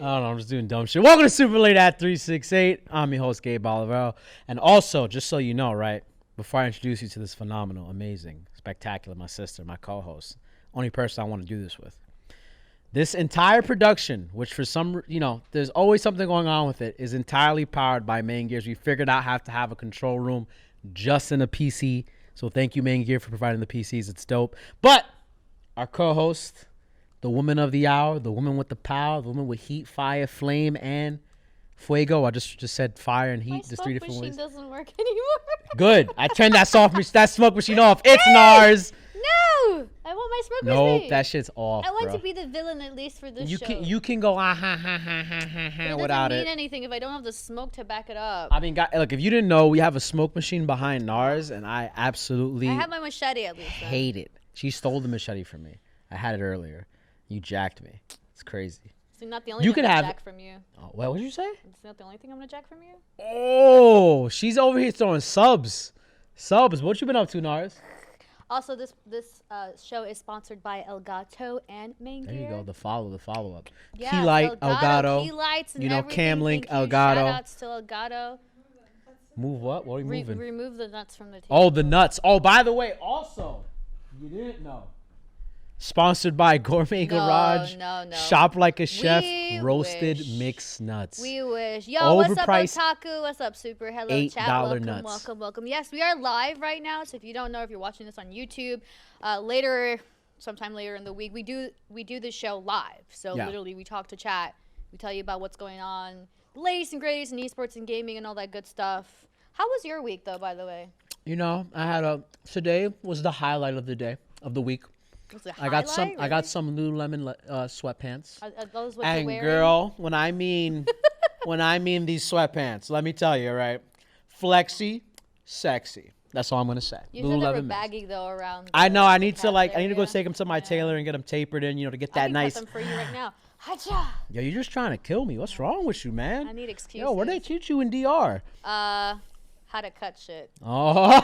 don't know. I'm just doing dumb shit. Welcome to Super Late at 368. I'm your host, Gabe Olivero. And also, just so you know, right, before I introduce you to this phenomenal, amazing, spectacular, my sister, my co-host, only person I want to do this with. This entire production, which for some, there's always something going on with it, is entirely powered by Main Gears. We figured out how to have a control room just in a PC. So thank you, Main Gear, for providing the PCs. It's dope. But our co-host, the woman of the hour, the woman with the power, the woman with heat, fire, flame, and fuego. I just said fire and heat. There's 3 different ways. My smoke machine doesn't work anymore. Good. I turned that smoke machine off. It's Narz. No, I want my smoke machine. Nope, that shit's off. I want bro. to be the villain at least for this show. You can go without it doesn't mean anything if I don't have the smoke to back it up. I mean, look, if you didn't know, we have a smoke machine behind Narz, and I absolutely I have my machete at least. Hate it. She stole the machete from me. I had it earlier. You jacked me. It's crazy. It's not the only thing I'm gonna jack from you. Oh, what did you say? It's not the only thing I'm gonna jack from you. Oh, she's over here throwing subs. What you been up to, Narz? Also, this show is sponsored by Elgato and Main Gear. There you go. The follow up. Yeah, Keylight, Elgato. Key lights and Camlink, Elgato. Shoutouts to Elgato. Move what? What are you moving? Remove the nuts from the table. Oh, the nuts. Oh, by the way, also, you didn't know. Sponsored by Gourmet Garage. No. Shop like a chef. Roasted mixed nuts. We wish. Yo, what's up, Overpriced Otaku? What's up, Super? Hello, chat. Welcome. Yes, we are live right now. So if you don't know, if you're watching this on YouTube, sometime later in the week, we do this show live. So literally, we talk to chat. We tell you about what's going on, the latest and greatest in esports and gaming and all that good stuff. How was your week, though? By the way. Today was the highlight of the week. I got some Lululemon sweatpants. Are those what and you're wearing? Girl, when I mean these sweatpants, let me tell you, right? Flexy, sexy. That's all I'm gonna say. You said they were baggy though around. I know. I need to go take them to my tailor and get them tapered in, to get that nice. I can cut them for you right now. Hacha. Yo, you're just trying to kill me. What's wrong with you, man? I need excuses. Yo, where they teach you in DR? How to cut shit. Oh.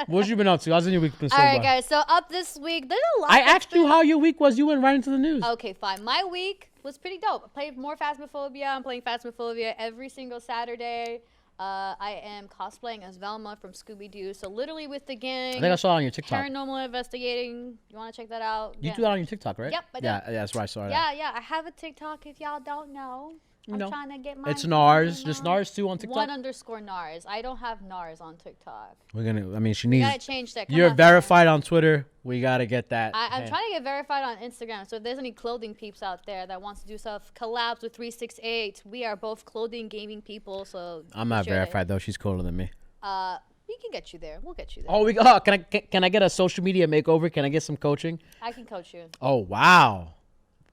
What you been up to? How's your week been so far? All right, guys. So up this week, there's a lot. I asked you how your week was. You went right into the news. Okay, fine. My week was pretty dope. I played more Phasmophobia. I'm playing Phasmophobia every single Saturday. I am cosplaying as Velma from Scooby-Doo. So literally with the gang. I think I saw it on your TikTok. Paranormal investigating. You want to check that out? You do that on your TikTok, right? Yep, I do. Yeah, that's right. I saw that. Yeah. I have a TikTok if y'all don't know. I'm trying to get my. It's Narz. Just Narz too on TikTok. _Narz. I don't have Narz on TikTok. She needs. You gotta change that. You're verified on Twitter. We gotta get that. I'm trying to get verified on Instagram. So if there's any clothing peeps out there that wants to do stuff, collabs with 368. We are both clothing gaming people. So I'm not verified though. She's cooler than me. We can get you there. We'll get you there. Oh, can I get a social media makeover? Can I get some coaching? I can coach you. Oh wow,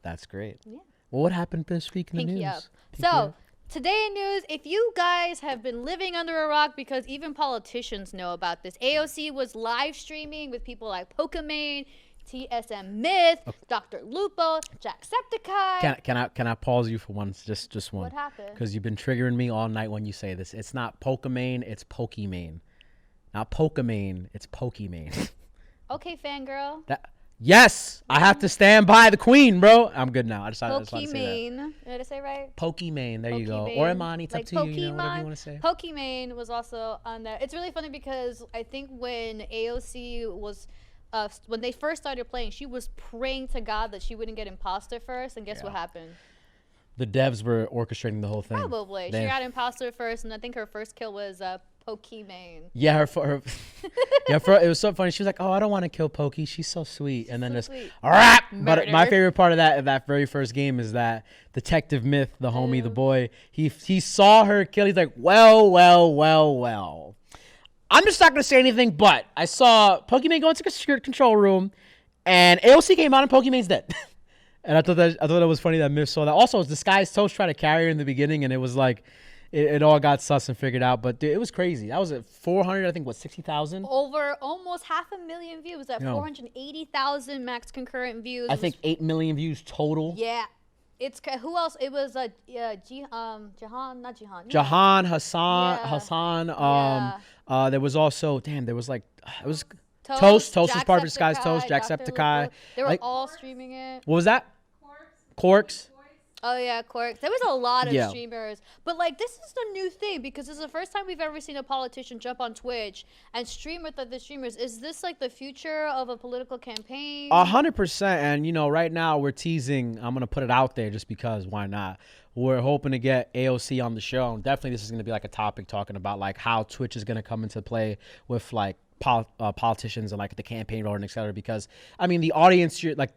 that's great. Yeah. Well, what happened this week in the news? Up. So, today in news, if you guys have been living under a rock, because even politicians know about this, AOC was live streaming with people like Pokemon, TSM Myth, Dr. Lupo, Jacksepticeye. Can I pause you for one? Just one. What happened? Because you've been triggering me all night when you say this. It's not Pokemon, it's Pokemon. Not Pokemon, it's Pokemon. Okay, fangirl. Yes, I have to stand by the queen, bro. I'm good now. I decided to say that. Did I say right? Pokemon, there you go. Or Imani, it's up to you, whatever you want to say. Pokemon was also on there. It's really funny because I think when AOC was, when they first started playing, she was praying to God that she wouldn't get imposter first, and guess what happened? The devs were orchestrating the whole thing. Probably. She got imposter first, and I think her first kill was Pokemon. Yeah, it was so funny. She was like, "Oh, I don't want to kill Pokey. She's so sweet." And then just, all right. But my favorite part of that very first game is that Detective Myth, the homie, the boy, he saw her kill. He's like, well. I'm just not gonna say anything, but I saw Pokemon go into the security control room, and AOC came out, and Pokemon's dead. And I thought it was funny that Myth saw that. Also, Disguised Toast tried to carry her in the beginning, and it was like. It all got sus and figured out, but dude, it was crazy. That was at 400, I think, 60,000? Over almost 500,000 views. At 480,000 max concurrent views. I think 8 million views total. Yeah. It's who else? It was Jahan, not Jahan. Jahan, Hassan. There was also there was like it was Toast was part of Disguised Toast, Jacksepticeye. They were all streaming it. What was that? Corks. Oh yeah, Cork. There was a lot of streamers, but like this is the new thing because this is the first time we've ever seen a politician jump on Twitch and stream with the streamers. Is this like the future of a political campaign? 100%. And you know, right now we're teasing. I'm gonna put it out there just because why not? We're hoping to get AOC on the show, and definitely this is gonna be like a topic talking about like how Twitch is gonna come into play with like politicians and like the campaign road and et cetera. Because I mean, the audience, you're like.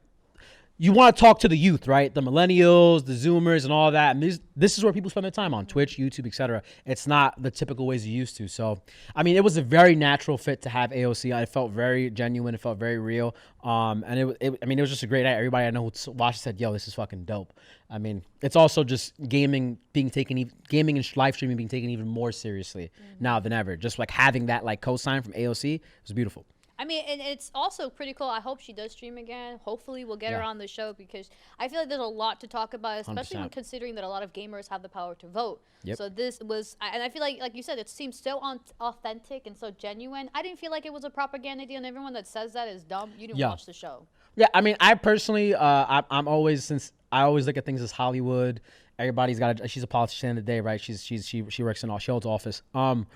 You want to talk to the youth, right? The millennials, the Zoomers, and all that. And this is where people spend their time on Twitch, YouTube, etc. It's not the typical ways you used to. So, I mean, it was a very natural fit to have AOC. It felt very genuine. It felt very real. And it was just a great night. Everybody I know who watched said, "Yo, this is fucking dope." I mean, it's also just gaming and live streaming being taken even more seriously now than ever. Just like having that like cosign from AOC was beautiful. I mean, and it's also pretty cool. I hope she does stream again. Hopefully, we'll get her on the show because I feel like there's a lot to talk about, especially when considering that a lot of gamers have the power to vote. Yep. So this was, and I feel like you said, it seems so authentic and so genuine. I didn't feel like it was a propaganda deal, and everyone that says that is dumb. You didn't watch the show. Yeah, I mean, I personally, I'm always, since I always look at things as Hollywood. Everybody's got she's a politician today, right? She works in Shield's office. I'm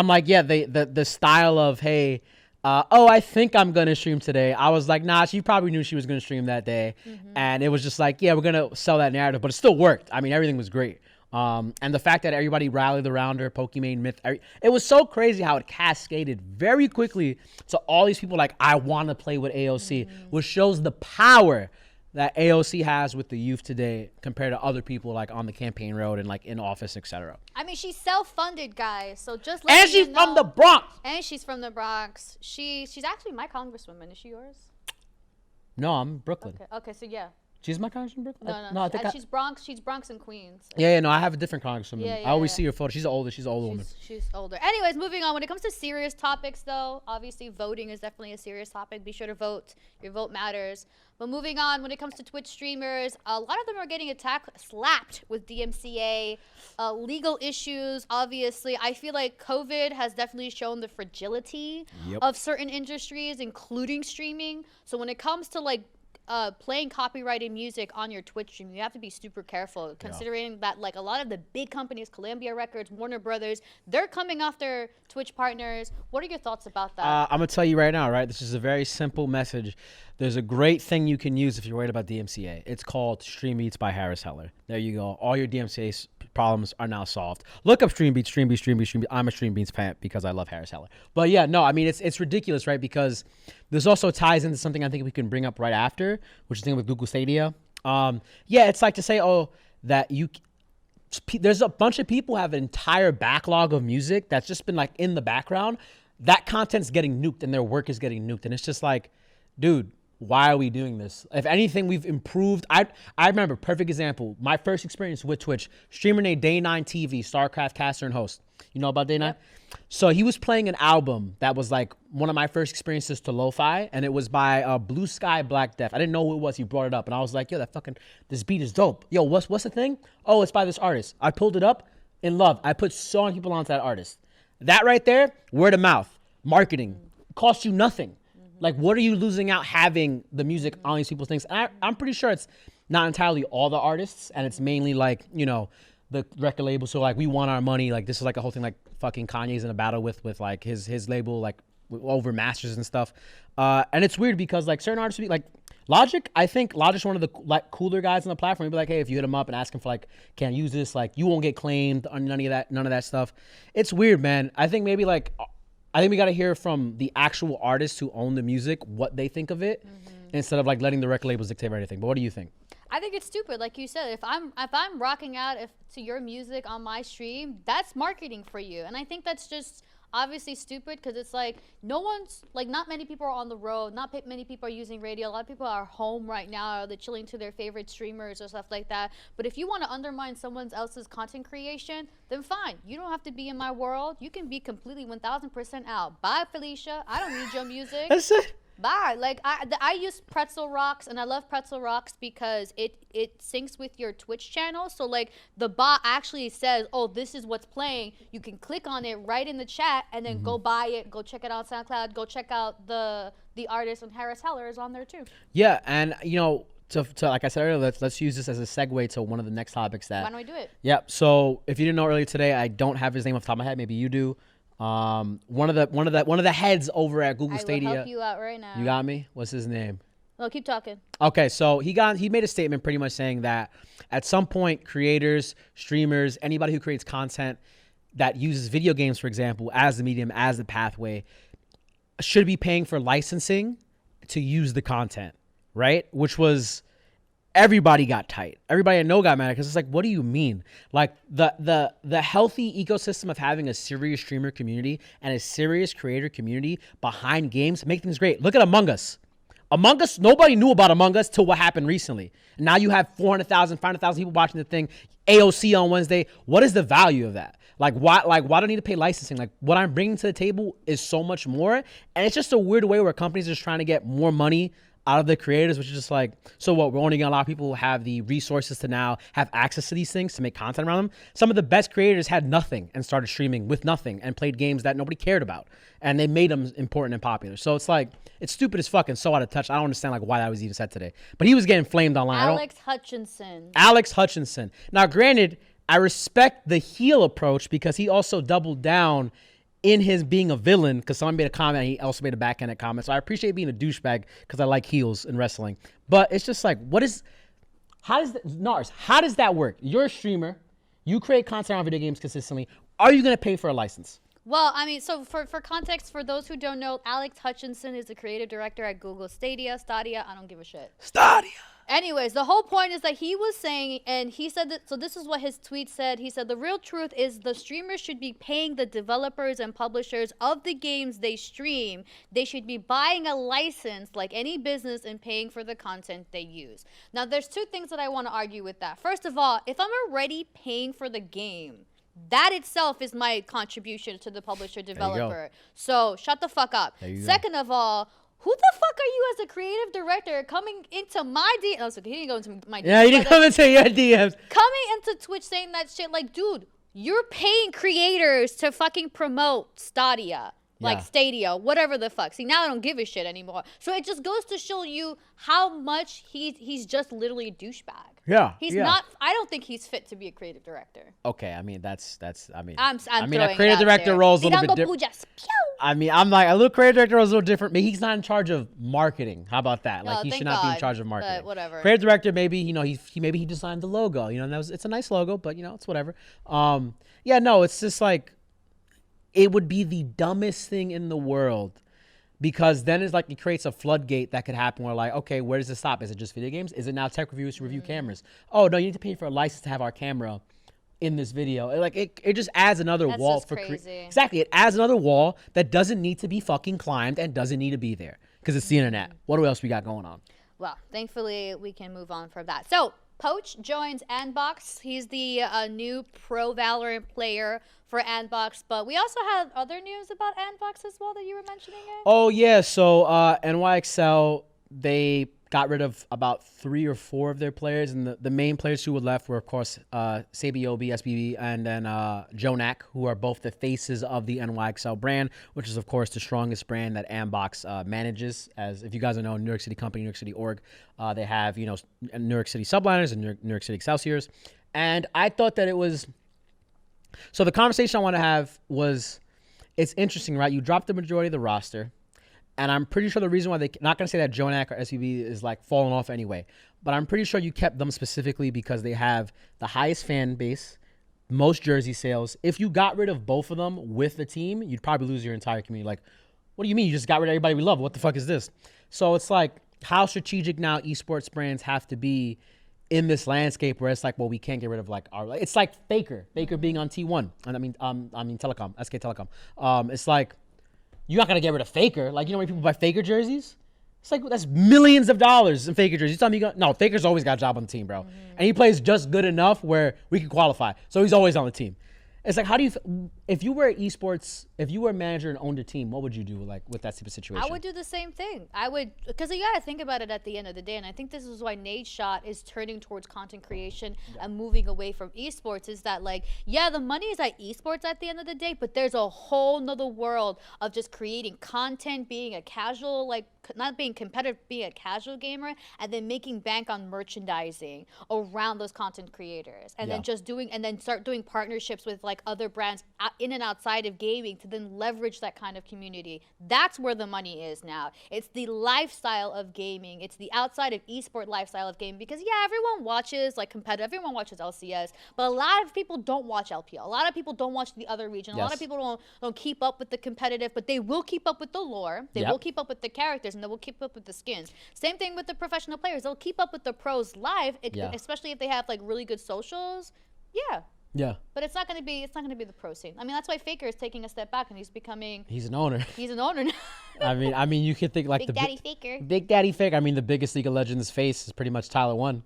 like, yeah, the style of, hey. I think I'm going to stream today. I was like, nah, she probably knew she was going to stream that day. And it was just like, yeah, we're going to sell that narrative. But it still worked. I mean, everything was great. And the fact that everybody rallied around her, Pokemon Myth, it was so crazy how it cascaded very quickly to all these people like, I want to play with AOC, which shows the power that AOC has with the youth today compared to other people like on the campaign road and like in office, etc. I mean, she's self-funded, guys. So just and she's from the Bronx. And she's from the Bronx. She's actually my congresswoman. Is she yours? No, I'm Brooklyn. Okay, so yeah. She's my congresswoman, Brooklyn? No, I think she's Bronx. She's Bronx and Queens. Yeah, no, I have a different congresswoman. Yeah, I always see her photo. She's an older woman. She's older. Anyways, moving on. When it comes to serious topics, though, obviously voting is definitely a serious topic. Be sure to vote. Your vote matters. But moving on, when it comes to Twitch streamers, a lot of them are getting slapped with DMCA, legal issues. Obviously, I feel like COVID has definitely shown the fragility of certain industries, including streaming. So when it comes to like playing copyrighted music on your Twitch stream, you have to be super careful, considering that like a lot of the big companies, Columbia Records, Warner Brothers, they're coming after Twitch partners. What are your thoughts about that? I'm gonna tell you right now, right? This is a very simple message. There's a great thing you can use if you're worried about DMCA. It's called Stream Beats by Harris Heller. There you go. All your DMCA problems are now solved. Look up Stream Beats. I'm a Stream Beats fan because I love Harris Heller. But yeah, no, I mean, it's ridiculous, right? Because this also ties into something I think we can bring up right after, which is the thing with Google Stadia. It's like to say, that there's a bunch of people who have an entire backlog of music that's just been like in the background. That content's getting nuked and their work is getting nuked. And it's just like, dude, why are we doing this? If anything, we've improved. I remember, perfect example, my first experience with Twitch, streamer named Day9 TV, StarCraft caster and host. You know about Day9? Yep. So he was playing an album that was like one of my first experiences to lo-fi, and it was by Blue Sky Black Death. I didn't know who it was. He brought it up, and I was like, yo, this beat is dope. Yo, what's the thing? Oh, it's by this artist. I pulled it up, in love. I put so many people onto that artist. That right there, word of mouth, marketing, costs you nothing. Like, what are you losing out having the music on these people's things? And I'm pretty sure it's not entirely all the artists, and it's mainly like, the record label. So like, we want our money. Like, this is like a whole thing. Like, fucking Kanye's in a battle with like his label, like over masters and stuff. And it's weird because like certain artists, like Logic. I think Logic's one of the like cooler guys on the platform. He'd be like, hey, if you hit him up and ask him for like, can I use this? Like, you won't get claimed on none of that stuff. It's weird, man. I think maybe like. I think we got to hear from the actual artists who own the music what they think of it, instead of like letting the record labels dictate everything. But what do you think? I think it's stupid, like you said. If I'm rocking out to your music on my stream, that's marketing for you, and I think that's just obviously stupid because it's like not many people are on the road, not many people are using radio. A lot of people are home right now, or they're chilling to their favorite streamers or stuff like that. But if you want to undermine someone else's content creation, then fine. You don't have to be in my world. You can be completely 1000% out. Bye, Felicia. I don't need your music. That's it. Bye. Like I use Pretzel Rocks, and I love Pretzel Rocks because it syncs with your Twitch channel. So like the bot actually says, oh, this is what's playing. You can click on it right in the chat and then go buy it, go check it out on SoundCloud, go check out the artist, and Harris Heller is on there too. Yeah, and to like I said earlier, let's use this as a segue to one of the next topics that. Why don't we do it? Yep. So if you didn't know earlier today, I don't have his name off the top of my head. Maybe you do. One of the heads over at Google Stadia. I will help you out right now. You got me? What's his name? Well, keep talking. Okay, so he made a statement pretty much saying that at some point, creators, streamers, anybody who creates content that uses video games, for example, as the medium, as the pathway, should be paying for licensing to use the content, right? Which was, everybody got tight. Everybody I know got mad because it's like, what do you mean? Like the healthy ecosystem of having a serious streamer community and a serious creator community behind games make things great. Look at Among Us. Among Us, nobody knew about Among Us till what happened recently. Now you have 400,000, 500,000 people watching the thing. AOC on Wednesday. What is the value of that? Why do I need to pay licensing? Like, what I'm bringing to the table is so much more. And it's just a weird way where companies are just trying to get more money out of the creators, which is just like, so what? We're only going to allow people who have the resources to now have access to these things to make content around them. Some of the best creators had nothing and started streaming with nothing and played games that nobody cared about. And they made them important and popular. So it's like, it's stupid as fuck and so out of touch. I don't understand like why that was even said today. But he was getting flamed online. Alex Hutchinson. Now, granted, I respect the heel approach because he also doubled down in his being a villain, because someone made a comment and he also made a backhanded comment. So I appreciate being a douchebag because I like heels in wrestling. But it's just like, how does that work? You're a streamer. You create content on video games consistently. Are you going to pay for a license? Well, I mean, so for context, for those who don't know, Alex Hutchinson is the creative director at Google Stadia. I don't give a shit. Stadia. Anyways, the whole point is that he was saying, and he said that, so this is what his tweet said. He said, the real truth is the streamers should be paying the developers and publishers of the games they stream. They should be buying a license like any business and paying for the content they use. Now, there's two things that I want to argue with that. First of all, if I'm already paying for the game, that itself is my contribution to the publisher developer. So shut the fuck up. Second of all, who the fuck are you as a creative director coming into my DMs? Oh, so he didn't go into my DMs. Yeah, he didn't come into your DMs. Coming into Twitch saying that shit, like, dude, you're paying creators to fucking promote Stadia. Like Stadia, whatever the fuck. See, now I don't give a shit anymore. So it just goes to show you how much he's just literally a douchebag. Yeah. He's not, I don't think he's fit to be a creative director. Okay, I mean, that's I mean, a creative director role is a little bit different. I mean, I'm like, a little creative director role is a little different. Maybe he's not in charge of marketing. How about that? Like, he should not be in charge of marketing. But whatever. Creative director, maybe, you know, he designed the logo. You know, and it's a nice logo, but, you know, it's whatever. It's just like, it would be the dumbest thing in the world, because then it's like it creates a floodgate that could happen where, like, okay, where does it stop? Is it just video games? Is it now tech reviews to review cameras? Oh, no, you need to pay for a license to have our camera in this video. Like, it just adds another wall for crazy. Exactly. It adds another wall that doesn't need to be fucking climbed and doesn't need to be there because it's the internet. What else we got going on? Well, thankfully we can move on from that. So Poach joins Andbox. He's the new pro Valorant player for Andbox, but we also had other news about Andbox as well that you were mentioning it. Oh yeah, so NYXL, they got rid of about 3 or 4 of their players, and the main players who were left were, of course, Sabiobi, SBB, and then Jonak, who are both the faces of the NYXL brand, which is, of course, the strongest brand that Andbox manages. As if you guys don't know, New York City company, New York City org, they have, you know, New York City Subliners and New York City Excelsiors. And I thought that it was... So the conversation I want to have was, it's interesting, right? You dropped the majority of the roster, and I'm pretty sure the reason why they're not going to say that Jonak or SVB is like falling off anyway, but I'm pretty sure you kept them specifically because they have the highest fan base, most jersey sales. If you got rid of both of them with the team, you'd probably lose your entire community. Like, what do you mean? You just got rid of everybody we love. What the fuck is this? So it's like, how strategic now esports brands have to be in this landscape where it's like, well, we can't get rid of like our, it's like Faker being on T1. And I mean Telecom, SK Telecom. It's like, you're not gonna get rid of Faker. Like, you know how many people buy Faker jerseys? It's like, that's millions of dollars in Faker jerseys. You tell me no, Faker's always got a job on the team, bro. And he plays just good enough where we can qualify. So he's always on the team. It's like, how do you, if you were esports, if you were a manager and owned a team, what would you do like with that type of situation? I would do the same thing. I would, because you got to think about it at the end of the day. And I think this is why Nade's shot is turning towards content creation and moving away from esports, is that like, yeah, the money is at esports at the end of the day, but there's a whole nother world of just creating content, being a casual like not being competitive, being a casual gamer, and then making bank on merchandising around those content creators, and then start doing partnerships with like other brands in and outside of gaming to then leverage that kind of community. That's where the money is now. It's the lifestyle of gaming. It's the outside of esport lifestyle of gaming, because everyone watches like competitive, everyone watches LCS, but a lot of people don't watch LPL. A lot of people don't watch the other region. A lot of people don't keep up with the competitive, but they will keep up with the lore. They will keep up with the characters, and they will keep up with the skins. Same thing with the professional players. They'll keep up with the pros live, especially if they have like really good socials. Yeah. But it's not going to be the pro scene. I mean, that's why Faker is taking a step back, and he's an owner. He's an owner now. I mean, you could think like Big Daddy Faker. Big Daddy Faker. I mean, the biggest League of Legends face is pretty much Tyler 1.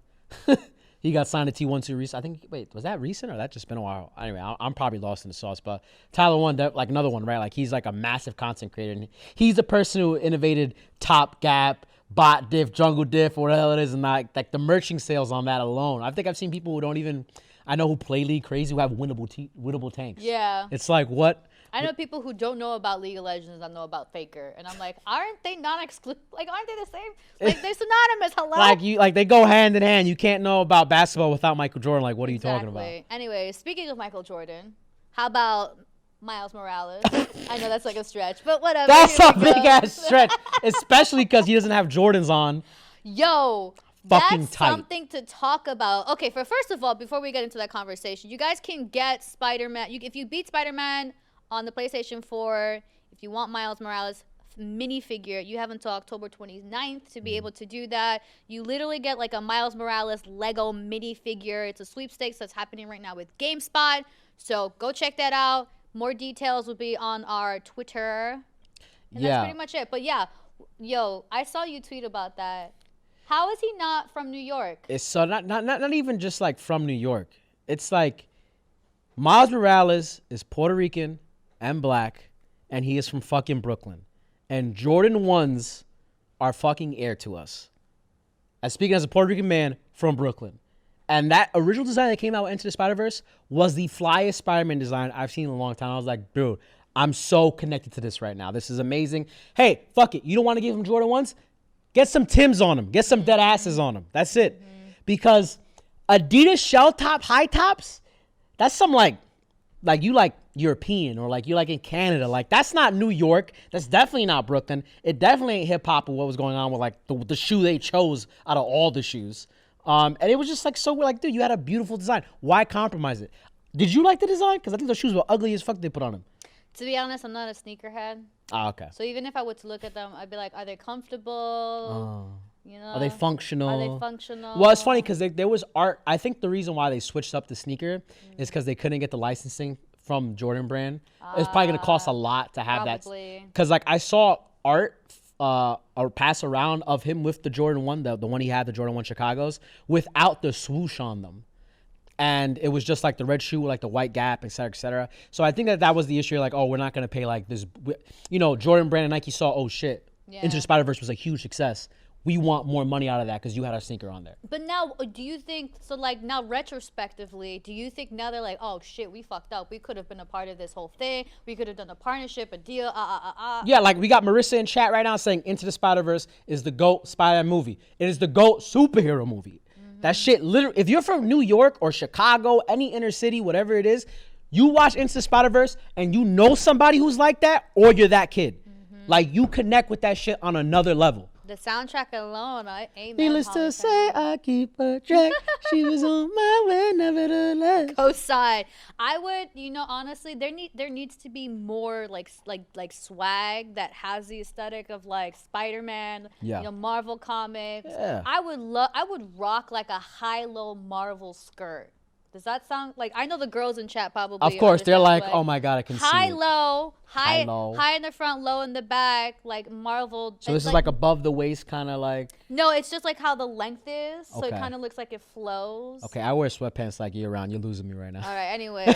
He got signed to T12 recent. I think. Wait, was that recent or that just been a while? Anyway, I'm probably lost in the sauce. But Tyler 1, like another one, right? Like he's like a massive content creator. And he's the person who innovated Top Gap, Bot Diff, Jungle Diff, or whatever the hell it is, and like the merching sales on that alone. I think I've seen people who don't even. I know who play League crazy who have winnable tanks. Yeah. It's like what? I know people who don't know about League of Legends that know about Faker, and I'm like, aren't they non-exclusive? Like, aren't they the same? Like, they're synonymous. Hello. Like they go hand in hand. You can't know about basketball without Michael Jordan. Like, what are you talking about? Anyway, speaking of Michael Jordan, how about Miles Morales? I know that's like a stretch, but whatever. That's a big ass stretch, especially because he doesn't have Jordans on. Yo. That's something to talk about. Okay, first of all, before we get into that conversation, you guys can get Spider-Man. If you beat Spider-Man on the PlayStation 4, if you want Miles Morales minifigure, you have until October 29th to be able to do that. You literally get like a Miles Morales Lego minifigure. It's a sweepstakes that's happening right now with GameSpot. So go check that out. More details will be on our Twitter. And that's pretty much it. But I saw you tweet about that. How is he not from New York? It's so not even just like from New York. It's like Miles Morales is Puerto Rican and black, and he is from fucking Brooklyn. And Jordan 1s are fucking heir to us. Speaking as a Puerto Rican man from Brooklyn. And that original design that came out Into the Spider-Verse was the flyest Spider-Man design I've seen in a long time. I was like, dude, I'm so connected to this right now. This is amazing. Hey, fuck it. You don't want to give him Jordan 1s? Get some Timbs on them. Get some dead asses on them. That's it. Because Adidas shell top, high tops, that's some like you like European or like you like in Canada. Like that's not New York. That's definitely not Brooklyn. It definitely ain't hip hop or what was going on with like the shoe they chose out of all the shoes. And it was just like so like, dude, you had a beautiful design. Why compromise it? Did you like the design? Because I think the shoes were ugly as fuck they put on them. To be honest, I'm not a sneakerhead. Oh, okay. So even if I were to look at them, I'd be like, are they comfortable? You know? Are they functional? Well, it's funny because there was art. I think the reason why they switched up the sneaker is because they couldn't get the licensing from Jordan brand. It's probably going to cost a lot to have that. Because like I saw art or pass around of him with the Jordan 1, the one he had, the Jordan 1 Chicago's, without the swoosh on them. And it was just like the red shoe with like the white gap, et cetera, et cetera. So I think that was the issue. Like, oh, we're not going to pay like this. You know, Jordan brand and Nike saw, oh, shit. Into the Spider-Verse was a huge success. We want more money out of that because you had our sneaker on there. But now, do you think, so like now retrospectively, do you think now they're like, oh, shit, we fucked up. We could have been a part of this whole thing. We could have done a partnership, a deal, Yeah, like we got Marissa in chat right now saying Into the Spider-Verse is the GOAT Spider-Man movie. It is the GOAT superhero movie. That shit, literally, if you're from New York or Chicago, any inner city, whatever it is, you watch Into the Spider-Verse and you know somebody who's like that, or you're that kid. Like, you connect with that shit on another level. The soundtrack alone, amen. Needless to say, I keep a track. She was on my way, nevertheless. Co-side. I would, honestly, there needs to be more like swag that has the aesthetic of like Spider-Man, Marvel comics. Yeah. I would rock like a high-low Marvel skirt. Does that sound like, I know the girls in chat probably. Of course, they're like, oh my God, I can see it. High in the front, low in the back, like Marvel. So this is like above the waist kind of like. No, it's just like how the length is. So it kind of looks like it flows. Okay, I wear sweatpants like year round. You're losing me right now. All right, anyway.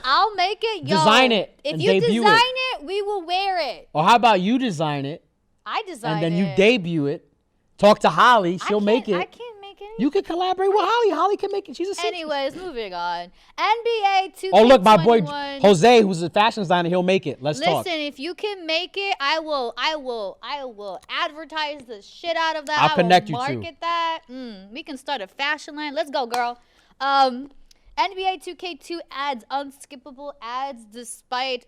I'll make it. Design it. If you design it, we will wear it. Or how about you design it? I design it. And then you debut it. Talk to Holly. She'll make it. I can't make anything. You can collaborate with Holly. Holly can make it. She's a singer. Anyways, moving on. NBA 2K21. Oh, look, my boy Jose, who's a fashion designer, he'll make it. Let's talk. Listen, if you can make it, I will advertise the shit out of that. I'll connect you market too. That. We can start a fashion line. Let's go, girl. NBA 2K2 adds unskippable ads despite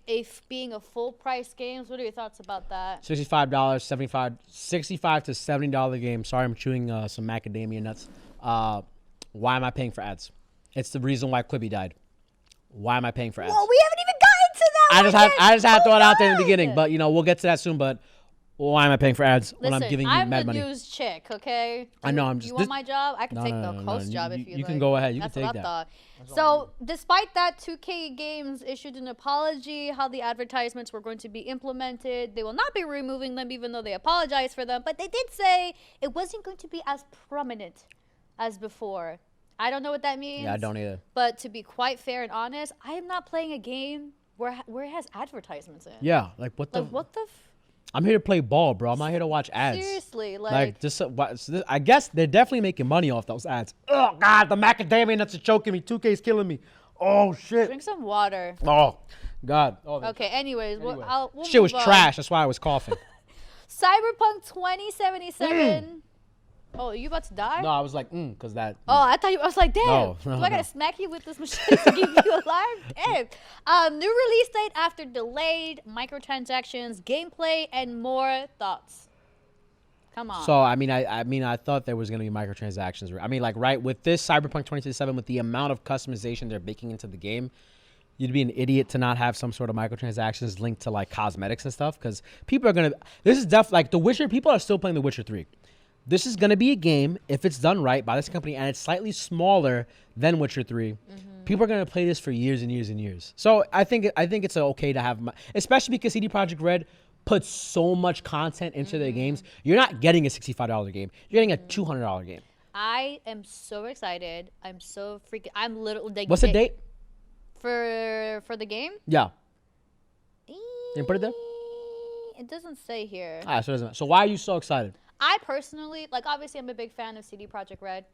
being a full price game. What are your thoughts about that? $65, $65 to $70 game. Sorry, I'm chewing some macadamia nuts. Why am I paying for ads? It's the reason why Quibi died. Why am I paying for ads? Well, we haven't even gotten to that. I just had to throw it out there in the beginning, but we'll get to that soon. But why am I paying for ads when I'm giving you mad money? I'm the news chick, okay? I know. You want my job? I can take the host job if you like. You can go ahead. You can take that. That's what I thought. So, despite that, 2K Games issued an apology how the advertisements were going to be implemented. They will not be removing them, even though they apologized for them. But they did say it wasn't going to be as prominent as before. I don't know what that means. Yeah, I don't either. But to be quite fair and honest, I am not playing a game where it has advertisements in. Yeah, like what the? I'm here to play ball, bro. I'm not here to watch ads. Seriously, I guess they're definitely making money off those ads. Oh God, the macadamia nuts are choking me. 2K's killing me. Oh shit. Drink some water. Oh God. Oh, okay. Anyways, we'll shit was trash. That's why I was coughing. Cyberpunk 2077. Oh, are you about to die? No, I was like, because that. Oh, I thought I was like, damn. No, do I gotta smack you with this machine to keep you alive? Damn. New release date after delayed, microtransactions, gameplay, and more. Thoughts? Come on. So I mean, I thought there was gonna be microtransactions. I mean, like with this Cyberpunk 2077, with the amount of customization they're baking into the game, you'd be an idiot to not have some sort of microtransactions linked to like cosmetics and stuff. Because people are gonna. This is definitely like The Witcher. People are still playing The Witcher 3. This is going to be a game, if it's done right by this company, and it's slightly smaller than Witcher 3. People are going to play this for years and years and years. So I think it's okay to have, especially because CD Projekt Red puts so much content into their games. You're not getting a $65 game. You're getting a $200 game. I am so excited. I'm so freaking. I'm literally. Like, what's the date? For the game? Yeah. You put it there? It doesn't say here. All right, so it doesn't. So why are you so excited? I personally, obviously I'm a big fan of CD Projekt Red.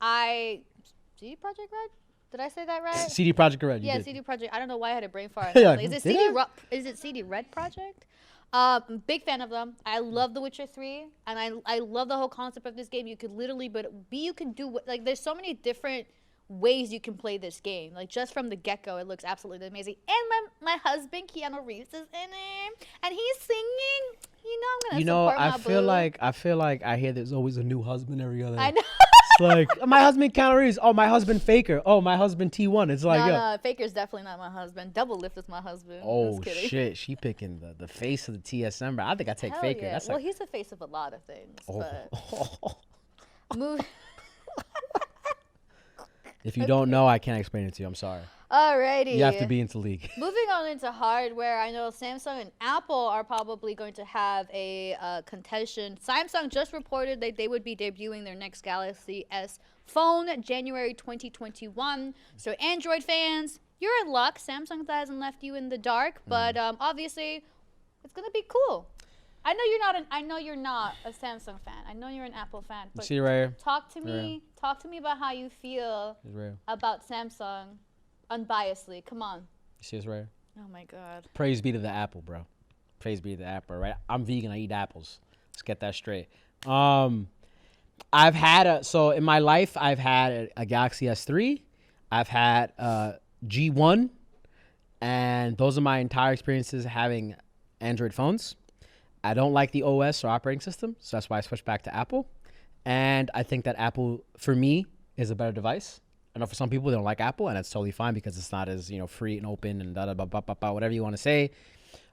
CD Projekt Red? Did I say that right? CD Projekt Red. Yeah, CD Projekt. I don't know why I had a brain fart. Is it CD Red Project? Big fan of them. I love The Witcher 3, and I love the whole concept of this game. You could literally, there's so many different ways you can play this game. Like, just from the get-go, it looks absolutely amazing. And my husband Keanu Reeves is in it, and he's singing. I'm gonna support my boo. I feel like I hear there's always a new husband every other. I know. It's like my husband Keanu Reeves. Oh, my husband Faker. Oh, my husband T1. It's like no, Faker's definitely not my husband. Double Lift is my husband. Oh shit, she picking the face of the TSM. Bro. I think I take Hell Faker. Yeah. That's he's the face of a lot of things. Oh. But If you don't know, I can't explain it to you. I'm sorry. Alrighty. You have to be into League. Moving on into hardware, I know Samsung and Apple are probably going to have a contention. Samsung just reported that they would be debuting their next Galaxy S phone January 2021. So Android fans, you're in luck. Samsung hasn't left you in the dark, but obviously it's gonna be cool. I know you're not a Samsung fan. I know you're an Apple fan. But you see right here? Talk to me about how you feel about Samsung, unbiasedly. Come on. You see this right here? Oh my God. Praise be to the Apple, bro. Praise be to the Apple, right? I'm vegan. I eat apples. Let's get that straight. So in my life, I've had a Galaxy S3. I've had G1, and those are my entire experiences having Android phones. I don't like the OS or operating system, so that's why I switched back to Apple. And I think that Apple, for me, is a better device. I know for some people they don't like Apple, and that's totally fine because it's not as free and open and whatever you want to say.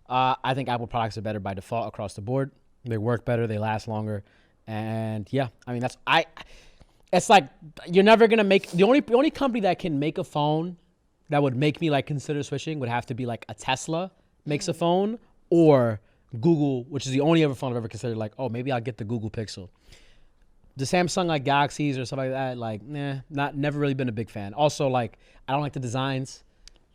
I think Apple products are better by default across the board. They work better, they last longer, and yeah, I mean it's like you're never gonna make the only company that can make a phone that would make me consider switching would have to be like a Tesla makes a phone, or Google, which is the only other phone I've ever considered maybe I'll get the Google Pixel. The Samsung Galaxies or stuff like that, never really been a big fan. Also, I don't like the designs.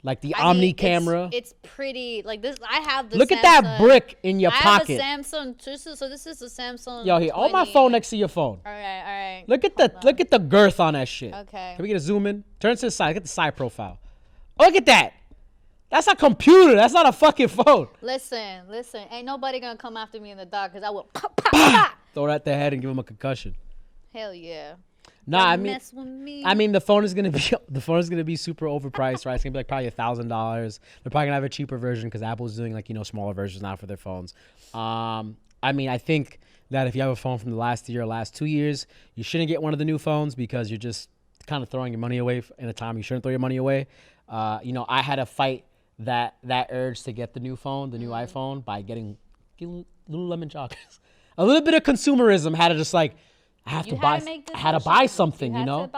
Like the Omni camera. It's pretty. Like this, I have the Look at that brick in your pocket. I have a Samsung. So this is a Samsung. Yo, here, hold my phone next to your phone. All right. Look at the girth on that shit. Okay. Can we get a zoom in? Turn to the side. Look at the side profile. Oh, look at that. That's a computer. That's not a fucking phone. Listen. Ain't nobody gonna come after me in the dark because I will pop. Throw it at their head and give them a concussion. Hell yeah. Nah, I mean the phone is gonna be super overpriced, right? It's gonna be like probably $1,000. They're probably gonna have a cheaper version because Apple's doing like smaller versions now for their phones. I mean, I think that if you have a phone from the last year or last 2 years, you shouldn't get one of the new phones because you're just kind of throwing your money away in a time you shouldn't throw your money away. I had to fight that urge to get the new phone, the new iPhone, by getting Lululemon joggers. A little bit of consumerism had to just like. I had to buy something, you know?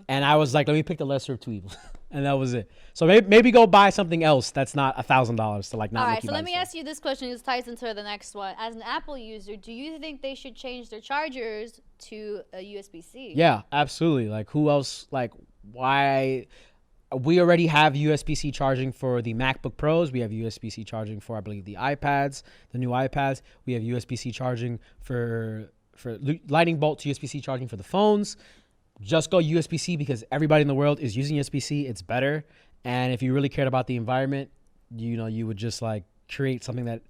And I was like, let me pick the lesser of two evils. And that was it. So maybe go buy something else that's not $1,000 to like not. All right, so let me ask you this question. This ties into the next one. As an Apple user, do you think they should change their chargers to a USB-C? Yeah, absolutely. Like who else? Like why? We already have USB-C charging for the MacBook Pros. We have USB-C charging for, I believe, the iPads, the new iPads. We have USB-C charging for lightning bolt to USB-C charging for the phones. Just go USB-C because everybody in the world is using USB-C. It's better. And if you really cared about the environment, you would just like create something that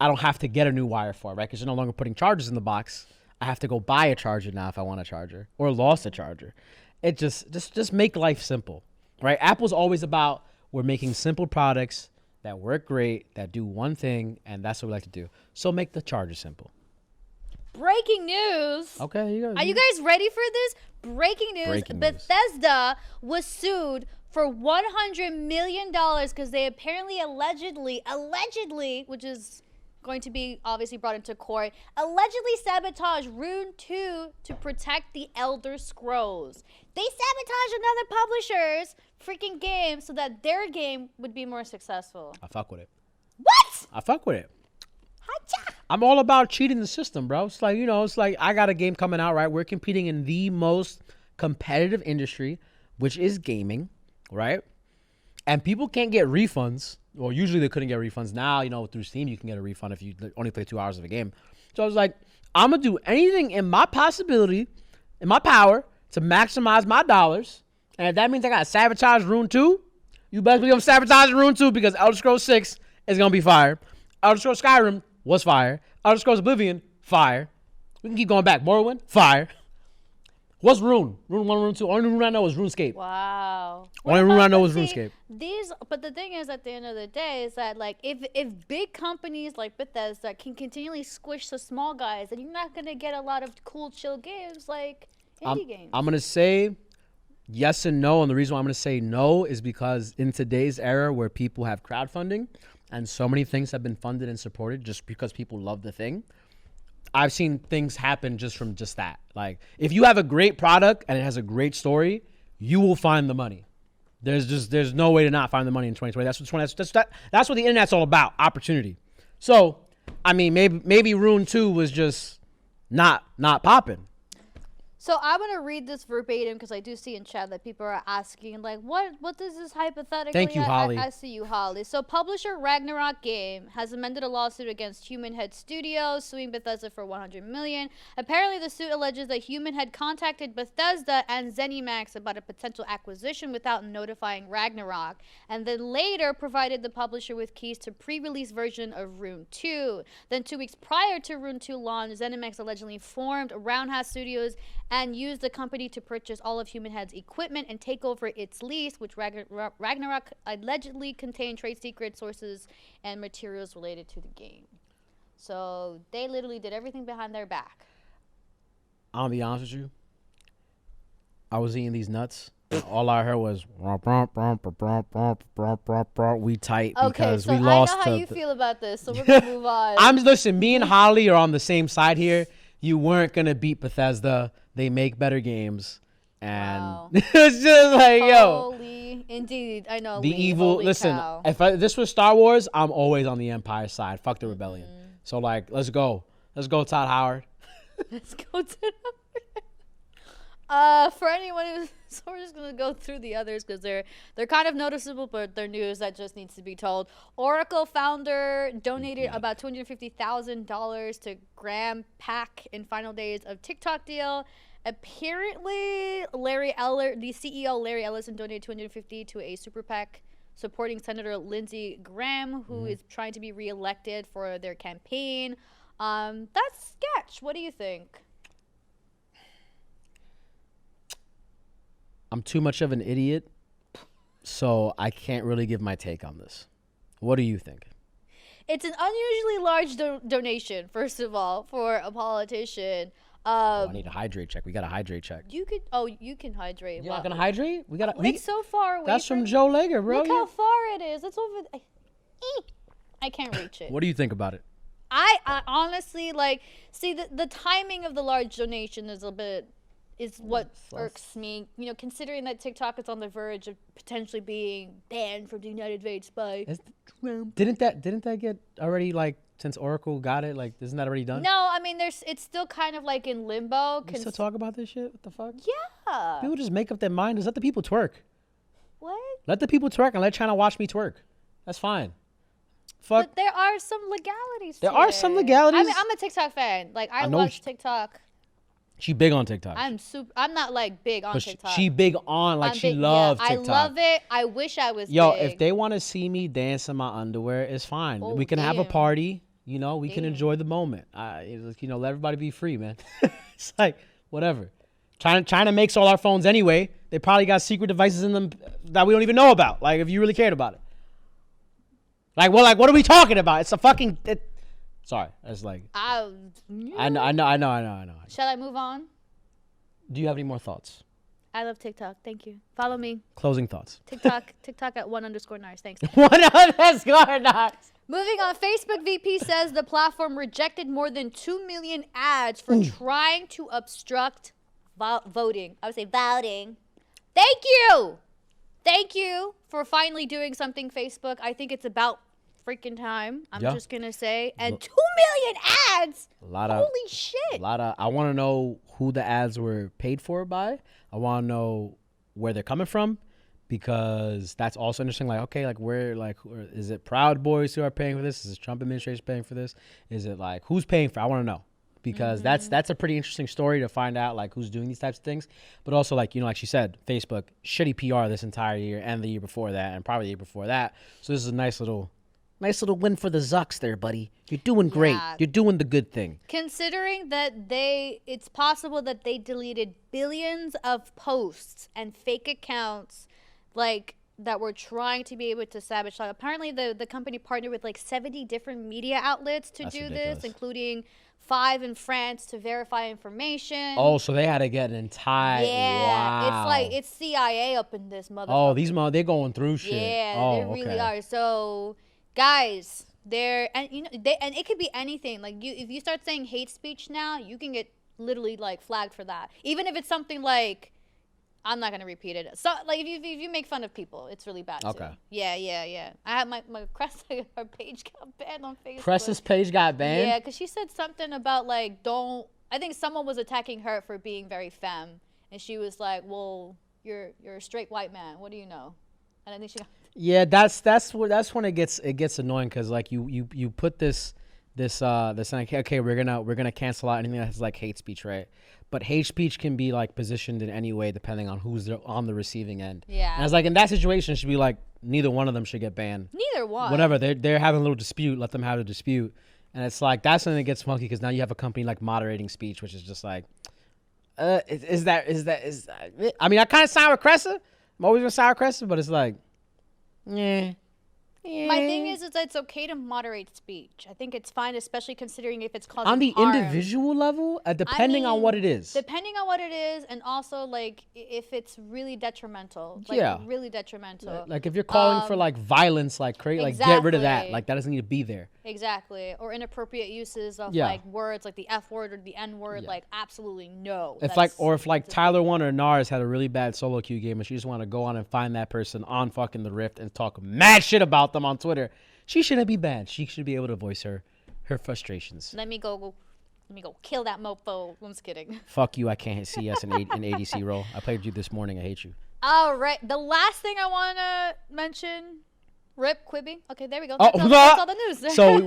I don't have to get a new wire for, right? Because you're no longer putting chargers in the box. I have to go buy a charger now if I want a charger or lost a charger. It just make life simple, right? Apple's always about we're making simple products that work great, that do one thing, and that's what we like to do. So make the charger simple. Breaking news. Okay, Are you guys ready for this? Breaking news. Bethesda was sued for $100 million because they apparently allegedly, which is going to be obviously brought into court, allegedly sabotaged Rune 2 to protect the Elder Scrolls. They sabotaged another publisher's freaking game so that their game would be more successful. I fuck with it. What? I fuck with it. I'm all about cheating the system, bro. It's like, it's like I got a game coming out, right? We're competing in the most competitive industry, which is gaming, right? And people can't get refunds, or usually they couldn't get refunds. Now, through Steam, you can get a refund if you only play 2 hours of a game. So I was like, I'm going to do anything in my power to maximize my dollars. And if that means I got to sabotage Rune 2, you best believe I'm sabotaging Rune 2 because Elder Scrolls 6 is going to be fire. Elder Scrolls Skyrim was fire. Elder Scrolls Oblivion, fire. We can keep going back. Morrowind, fire. What's Rune? Rune 1, Rune 2. Only Rune I know is RuneScape. Wow. Only Rune I know is RuneScape. But the thing is, at the end of the day, is that like if big companies like Bethesda can continually squish the small guys, then you're not gonna get a lot of cool, chill games like indie games. I'm gonna say yes and no, and the reason why I'm gonna say no is because in today's era where people have crowdfunding and so many things have been funded and supported just because people love the thing, I've seen things happen just from just that. Like, if you have a great product and it has a great story, you will find the money. There's no way to not find the money in 2020. That's what the internet's all about, opportunity. So, I mean, maybe Rune 2 was just not popping. So I'm going to read this verbatim because I do see in chat that people are asking, like, what does this hypothetically... Thank you, Holly. I see you, Holly. So publisher Ragnarok Game has amended a lawsuit against Human Head Studios, suing Bethesda for $100 million. Apparently, the suit alleges that Human Head contacted Bethesda and ZeniMax about a potential acquisition without notifying Ragnarok, and then later provided the publisher with keys to pre-release version of Rune 2. Then 2 weeks prior to Rune 2 launch, ZeniMax allegedly formed Roundhouse Studios and used the company to purchase all of Human Head's equipment and take over its lease, which Ragnarok allegedly contained trade secret sources and materials related to the game. So they literally did everything behind their back. I'll be honest with you. I was eating these nuts. All I heard was we tight because we lost. I know how you feel about this, so we're gonna move on. Listen, me and Holly are on the same side here. You weren't gonna beat Bethesda. They make better games, and wow. It's just like, holy, indeed, I know. The evil. Listen, cow. If this was Star Wars, I'm always on the Empire side. Fuck the rebellion. So like, let's go, Todd Howard. Let's go, Todd Howard. For anyone who's, so we're just gonna go through the others because they're kind of noticeable, but they're news that just needs to be told. Oracle founder donated about $250,000 to Graham Pack in final days of TikTok deal. Apparently, the CEO Larry Ellison donated $250 to a super PAC supporting Senator Lindsey Graham, who is trying to be reelected for their campaign. That's sketch. What do you think? I'm too much of an idiot, so I can't really give my take on this. What do you think? It's an unusually large donation, first of all, for a politician. I need a hydrate check. We got a hydrate check. You can hydrate. You're not gonna hydrate? It's so far away. That's from Joe Lager, bro. Look how far it is. It's over. I can't reach it. What do you think about it? I honestly see the timing of the large donation is what irks me. You know, considering that TikTok is on the verge of potentially being banned from the United States by Trump. Didn't that get already since Oracle got it? Isn't that already done? No, I mean it's still kind of in limbo. We still talk about this shit? What the fuck? Yeah. People just make up their mind. Just let the people twerk. What? Let the people twerk and let China watch me twerk. That's fine. Fuck. But there are some legalities. There are some legalities. I mean, I'm a TikTok fan. I watch TikTok. She big on TikTok. I'm not big on TikTok. She big on she loves TikTok. I love it. I wish I was Yo, big. if they want to see me dance in my underwear, it's fine. Oh, we can have a party. You know, we can enjoy the moment. Let everybody be free, man. It's whatever. China makes all our phones anyway. They probably got secret devices in them that we don't even know about. If you really cared about it. What are we talking about? It's a fucking. Sorry, it's I know. Shall I move on? Do you have any more thoughts? I love TikTok. Thank you. Follow me. Closing thoughts. TikTok at _Narz. Thanks. _Narz. Moving on, Facebook VP says the platform rejected more than 2 million ads for trying to obstruct voting. I would say voting. Thank you for finally doing something, Facebook. I think it's about freaking time. I'm just going to say. And 2 million ads. Holy shit. I want to know who the ads were paid for by. I want to know where they're coming from, because that's also interesting. Where is it Proud Boys who are paying for this? Is the Trump administration paying for this? Is it who's paying for? I want to know, because that's a pretty interesting story to find out who's doing these types of things. But also like she said, Facebook shitty PR this entire year and the year before that and probably the year before that. So this is a nice little win for the Zucks there, buddy. You're doing great. Yeah. You're doing the good thing. Considering that it's possible that they deleted billions of posts and fake accounts that were trying to be able to sabotage. Apparently the company partnered with 70 different media outlets to do this, including 5 in France to verify information. Oh, so they had to get an entire... Yeah, wow. It's CIA up in this motherfucker. Oh, they're going through shit. Yeah, they really are. So... Guys, and it could be anything. If you start saying hate speech now, you can get literally flagged for that. Even if it's something I'm not gonna repeat it. So if you make fun of people, it's really bad. Okay. Too. Yeah. I had my Cressa, her page got banned on Facebook. Cressa's page got banned. Yeah, because she said something about don't. I think someone was attacking her for being very femme, and she was like, "Well, you're a straight white man. What do you know?" And I think she got. Yeah, that's when it gets annoying, because you put this okay, we're gonna cancel out anything that's hate speech, right? But hate speech can be positioned in any way depending on who's on the receiving end. Yeah. And it's in that situation, it should be neither one of them should get banned. Neither one. Whatever, they're having a little dispute, let them have a dispute. And it's that's when it gets funky, because now you have a company moderating speech, which is just is that I mean, I kind of side with Cressa. I'm always gonna side with Cressa, but it's yeah. My thing is it's okay to moderate speech. I think it's fine, especially considering if it's causing on the harm. individual level, depending on what it is. Depending on what it is, and also if it's really detrimental. Really detrimental. If you're calling for violence, crazy, exactly. Get rid of that. That doesn't need to be there. Exactly. Or inappropriate uses of words the F word or the N word. Absolutely no. If Tyler One or Narz had a really bad solo queue game and she just want to go on and find that person on fucking the Rift and talk mad shit about them on Twitter, she shouldn't be banned. She should be able to voice her frustrations. Let me go Let me go kill that mofo. I'm just kidding. Fuck you. I can't see us in ADC role. I played you this morning. I hate you. All right. The last thing I want to mention. Rip Quibi. Okay, there we go. That's all the news. So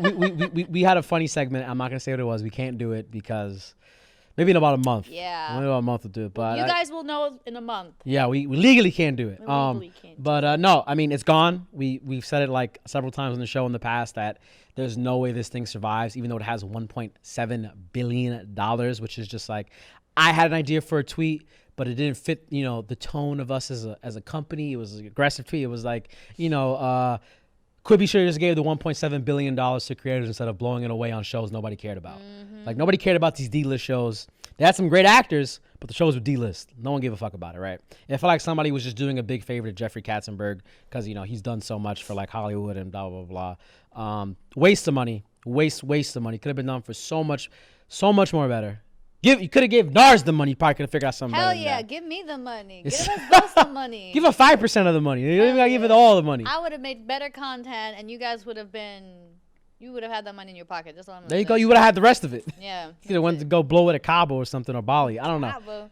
we had a funny segment. I'm not going to say what it was. We can't do it because maybe in about a month. Yeah. Maybe about a month we'll do it. But you guys will know in a month. Yeah, we legally can't do it. But no, I mean, it's gone. We've said it like several times on the show in the past that there's no way this thing survives, even though it has $1.7 billion, which is just like, I had an idea for a tweet, but it didn't fit, the tone of us as a company. It was an aggressive tweet. It was like, Quibi should have just gave the $1.7 billion to creators instead of blowing it away on shows nobody cared about. Mm-hmm. Like, nobody cared about these D-list shows. They had some great actors, but the shows were D-list. No one gave a fuck about it, right? And I felt like somebody was just doing a big favor to Jeffrey Katzenberg because, he's done so much for, like, Hollywood and blah, blah, blah. Waste of money. Waste of money. Could have been done for so much more better. You could have gave Narz the money. You probably could have figured out something better than that. Give me the money. Give us both the money. Give her 5% of the money. You don't even got to give it all the money. I would have made better content, and you guys would have had that money in your pocket. That's all I'm There you go. You would have had the rest of it. Yeah. You could have went to go blow it at Cabo or something, or Bali. I don't know. Cabo.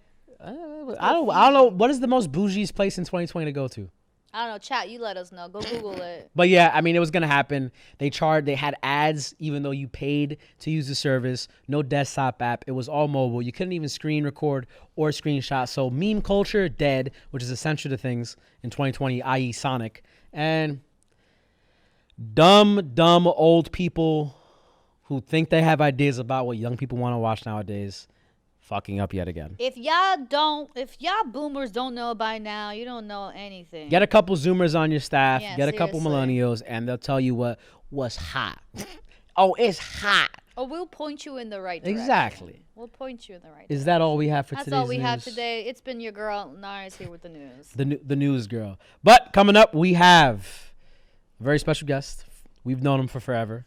I don't know. What is the most bougie place in 2020 to go to? I don't know. Chat, you let us know. Go Google it. But yeah, I mean, it was going to happen. They had ads even though you paid to use the service. No desktop app. It was all mobile. You couldn't even screen record or screenshot. So meme culture, dead, which is essential to things in 2020, i.e. Sonic. And dumb old people who think they have ideas about what young people want to watch nowadays. Fucking up yet again. If y'all boomers don't know by now, you don't know anything. Get a couple Zoomers on your staff. Yeah, get a couple millennials, and they'll tell you what was hot. Oh, it's hot. Oh, we'll point you in the right direction. Exactly. We'll point you in the right direction. Is that all we have for today's news? That's all we have today. It's been your girl, Narz, here with the news. The news girl. But coming up, we have a very special guest. We've known him for forever.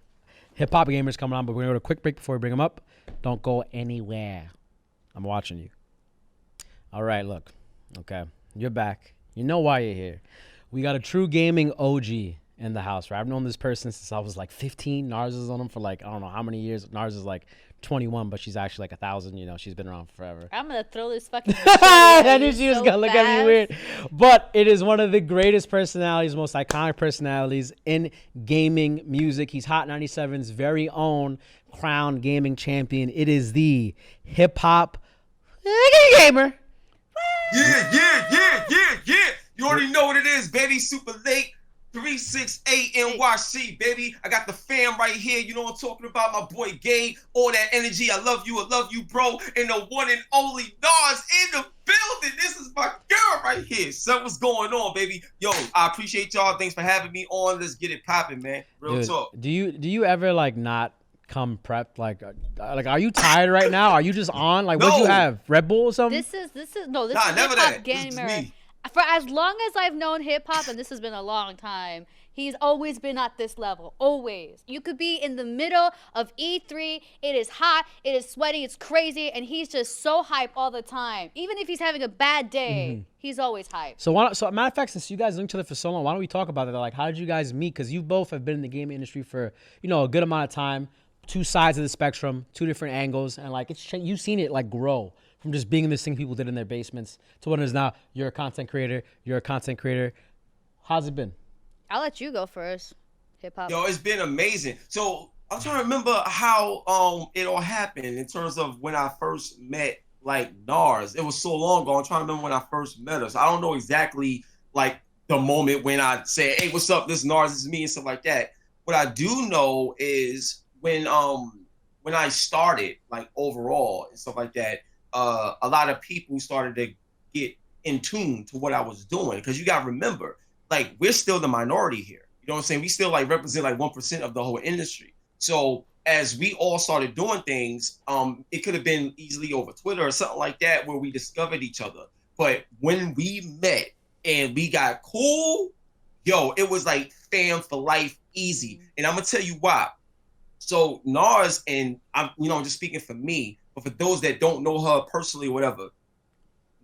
HipHopGamer's coming on, but we're going to go to a quick break before we bring him up. Don't go anywhere. I'm watching you. All right, look. Okay, you're back. You know why you're here. We got a true gaming OG in the house, right? I've known this person since I was like 15. Narz is on him for like, I don't know how many years. Narz is like 21, but she's actually like 1,000. She's been around forever. I'm going to throw this fucking I knew she was going to look at me weird. But it is one of the greatest personalities, most iconic personalities in gaming music. He's Hot 97's very own crowned gaming champion. It is the hip-hop gamer. Yeah. You already know what it is, baby. Super late. 368 NYC, baby. I got the fam right here. You know what I'm talking about? My boy Gabe. All that energy. I love you, bro. And the one and only Narz in the building. This is my girl right here. So what's going on, baby? Yo, I appreciate y'all. Thanks for having me on. Let's get it popping, man. Real talk. Do you ever like not come prepped? Like are you tired right now? Are you just on? Like, what'd you have? Red Bull or something? This is HipHopGamer. For as long as I've known hip hop, and this has been a long time, he's always been at this level. Always. You could be in the middle of E3. It is hot. It is sweaty. It's crazy. And he's just so hype all the time. Even if he's having a bad day, he's always hype. So matter of fact, since you guys linked to it for so long, why don't we talk about it? Like, how did you guys meet? Because you both have been in the gaming industry for, a good amount of time. Two sides of the spectrum, two different angles. And, like, you've seen it, like, grow. From just being this thing people did in their basements to what it is now. You're a content creator. How's it been? I'll let you go first. Hip hop. Yo, it's been amazing. So I'm trying to remember how it all happened in terms of when I first met like Narz. It was so long ago. I'm trying to remember when I first met her. So I don't know exactly like the moment when I said, "Hey, what's up? This is Narz. This is me," and stuff like that. What I do know is when I started like overall and stuff like that. A lot of people started to get in tune to what I was doing. Because you got to remember, like, we're still the minority here. You know what I'm saying? We still, like, represent, like, 1% of the whole industry. So as we all started doing things, it could have been easily over Twitter or something like that where we discovered each other. But when we met and we got cool, it was, like, fam for life, easy. And I'm going to tell you why. So Narz, and I'm just speaking for me, but for those that don't know her personally or whatever,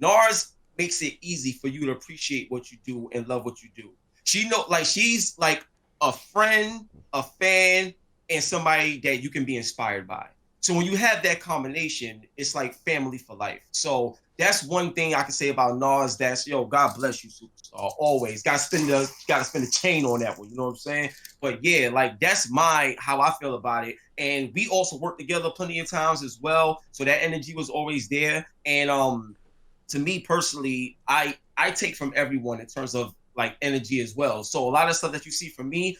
Narz makes it easy for you to appreciate what you do and love what you do. She's like a friend, a fan, and somebody that you can be inspired by. So when you have that combination, it's like family for life. So that's one thing I can say about Narz. That's, yo, God bless you, superstar. Always gotta spin the chain on that one. You know what I'm saying? But yeah, like that's how I feel about it. And we also worked together plenty of times as well. So that energy was always there. And to me personally, I take from everyone in terms of like energy as well. So a lot of stuff that you see from me,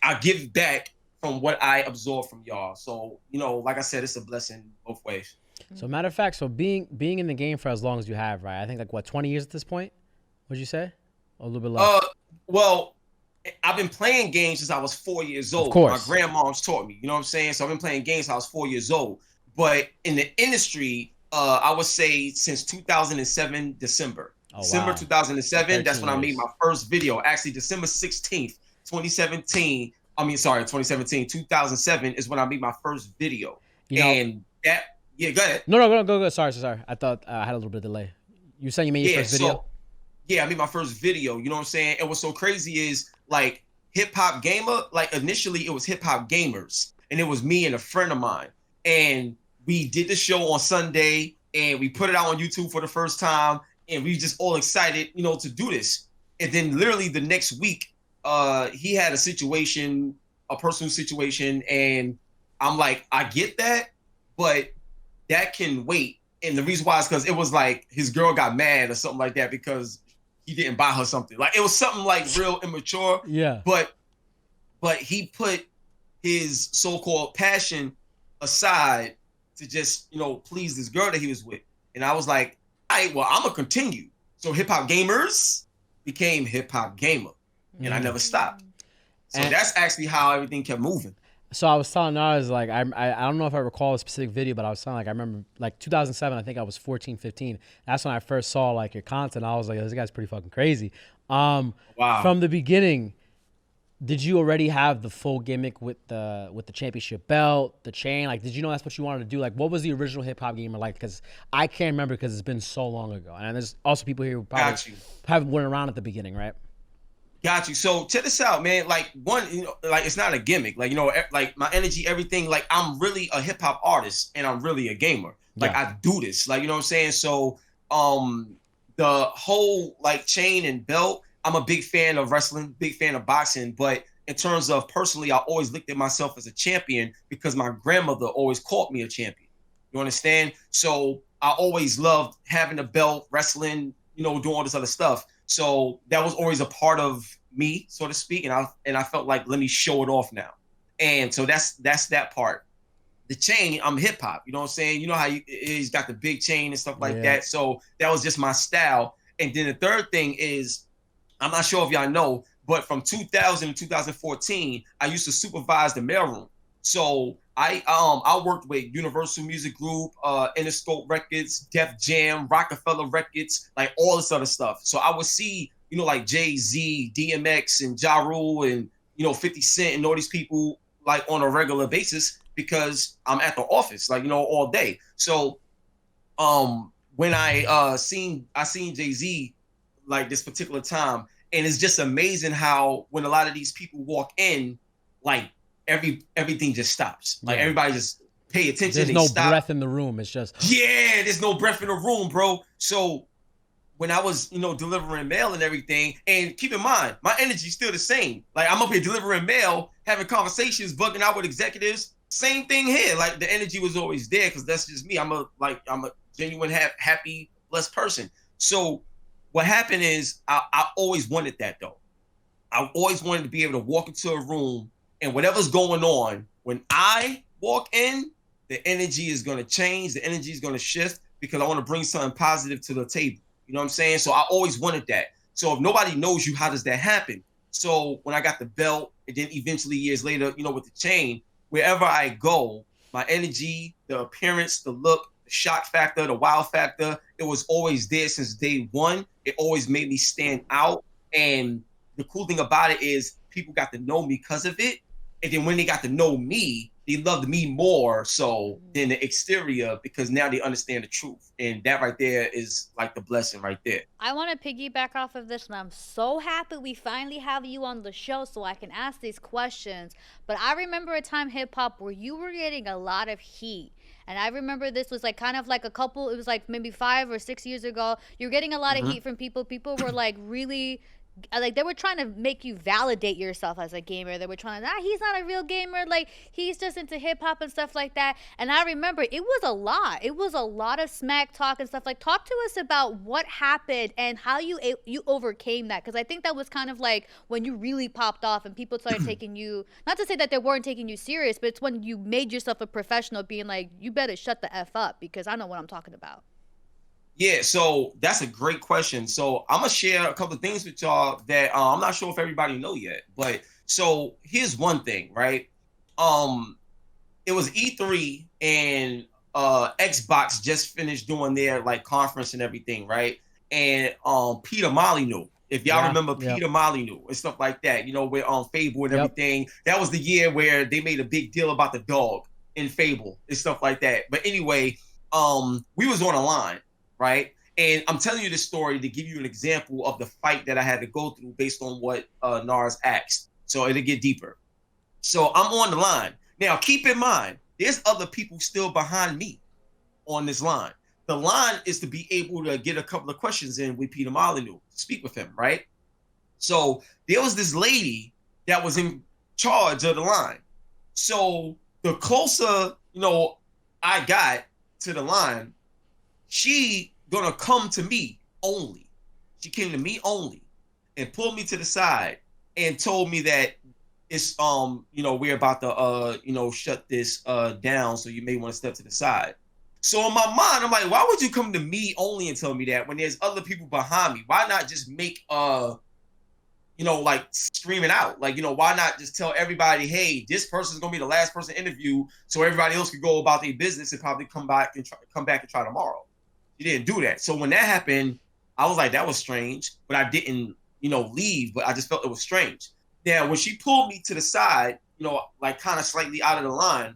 I give back from what I absorb from y'all. So, you know, like I said, it's a blessing both ways. So matter of fact, so being in the game for as long as you have, right? I think like what, 20 years at this point? What'd you say? A little bit less. Well, I've been playing games since I was 4 years old. Of course. My grandmom's taught me, you know what I'm saying? So I've been playing games since I was 4 years old. But in the industry, I would say since 2007, December. Oh, December wow. 2007, that's when I made my first video. Actually, December 16th, 2017. 2007 is when I made my first video. You know, and that, yeah, go ahead. No, go. Sorry. I thought I had a little bit of delay. You saying you made your first video? So, yeah, I made my first video. You know what I'm saying? And what's so crazy is like HipHopGamer, like initially it was HipHopGamers, and it was me and a friend of mine. And we did the show on Sunday, and we put it out on YouTube for the first time, and we just all excited, you know, to do this. And then literally the next week, he had a personal situation, and I'm like, I get that, but that can wait. And the reason why is because it was like his girl got mad or something like that because he didn't buy her something. Like it was something like real immature. Yeah. But he put his so-called passion aside to just, you know, please this girl that he was with. And I was like, all right, well, I'm gonna continue. So HipHopGamers became HipHopGamer. And I never stopped. So that's actually how everything kept moving. So I was telling Narz, like, I don't know if I recall a specific video, but I was telling, like, I remember, like, 2007, I think I was 14, 15. That's when I first saw, like, your content. I was like, this guy's pretty fucking crazy. Wow. From the beginning, did you already have the full gimmick with the championship belt, the chain? Like, did you know that's what you wanted to do? Like, what was the original HipHopGamer like? Because I can't remember because it's been so long ago. And there's also people here who probably weren't around at the beginning, right? Got you. So check this out, man. Like one, you know, like it's not a gimmick. Like, you know, like my energy, everything. Like I'm really a hip hop artist and I'm really a gamer. Like I do this. Like, you know what I'm saying? So the whole like chain and belt, I'm a big fan of wrestling, big fan of boxing. But in terms of personally, I always looked at myself as a champion because my grandmother always called me a champion. You understand? So I always loved having a belt, wrestling, you know, doing all this other stuff. So that was always a part of me, so to speak, and I felt like, let me show it off now. And so that's that part. The chain, I'm hip hop, you know what I'm saying? You know how he's got the big chain and stuff like that. So that was just my style. And then the third thing is, I'm not sure if y'all know, but from 2000 to 2014, I used to supervise the mailroom. So I worked with Universal Music Group, Interscope Records, Def Jam, Rockefeller Records, like all this other stuff. So I would see, you know, like Jay-Z, DMX, and Ja Rule, and, you know, 50 Cent and all these people like on a regular basis because I'm at the office, like, you know, all day. So when I seen Jay-Z like this particular time, and it's just amazing how when a lot of these people walk in, like everything just stops. Like everybody just pay attention. There's no breath in the room. It's just there's no breath in the room, bro. So when I was, you know, delivering mail and everything, and keep in mind, my energy's still the same. Like I'm up here delivering mail, having conversations, bugging out with executives. Same thing here. Like the energy was always there because that's just me. I'm a genuine, happy, blessed person. So what happened is I always wanted that though. I always wanted to be able to walk into a room and whatever's going on, when I walk in, the energy is going to change. The energy is going to shift because I want to bring something positive to the table. You know what I'm saying? So I always wanted that. So if nobody knows you, how does that happen? So when I got the belt, and then eventually years later, you know, with the chain, wherever I go, my energy, the appearance, the look, the shock factor, the wow factor, it was always there since day one. It always made me stand out. And the cool thing about it is people got to know me because of it. And then when they got to know me, they loved me more so than the exterior because now they understand the truth. And that right there is like the blessing right there. I want to piggyback off of this, and I'm so happy we finally have you on the show so I can ask these questions. But I remember a time hip hop where you were getting a lot of heat And I remember this was like kind of like it was like maybe 5 or 6 years ago. You're getting a lot of heat from people. People were like really, like they were trying to make you validate yourself as a gamer. They were trying to, he's not a real gamer. Like he's just into hip hop and stuff like that. And I remember it was a lot. It was a lot of smack talk and stuff. Like talk to us about what happened and how you overcame that. Because I think that was kind of like when you really popped off and people started taking you, not to say that they weren't taking you serious, but it's when you made yourself a professional, being like, you better shut the F up because I know what I'm talking about. Yeah, so that's a great question. So I'm gonna share a couple of things with y'all that I'm not sure if everybody know yet. But so here's one thing, right? It was E3 and Xbox just finished doing their like conference and everything, right? And Peter Molyneux, if y'all remember Peter Molyneux and stuff like that, you know, with Fable and everything. That was the year where they made a big deal about the dog in Fable and stuff like that. But anyway, we was on a line. Right. And I'm telling you this story to give you an example of the fight that I had to go through based on what Narz asked. So it'll get deeper. So I'm on the line. Now, keep in mind, there's other people still behind me on this line. The line is to be able to get a couple of questions in with Peter Molyneux, speak with him. Right. So there was this lady that was in charge of the line. So the closer, you know, I got to the line, she gonna come to me only. She came to me only and pulled me to the side and told me that it's you know, we're about to you know, shut this down, so you may want to step to the side. So in my mind, I'm like, why would you come to me only and tell me that when there's other people behind me? Why not just make you know, like screaming out, like, you know, why not just tell everybody, hey, this person's gonna be the last person interview, so everybody else could go about their business and probably come back and try tomorrow. She didn't do that. So when that happened, I was like, that was strange, but I didn't, you know, leave, but I just felt it was strange. Now, when she pulled me to the side, you know, like kind of slightly out of the line,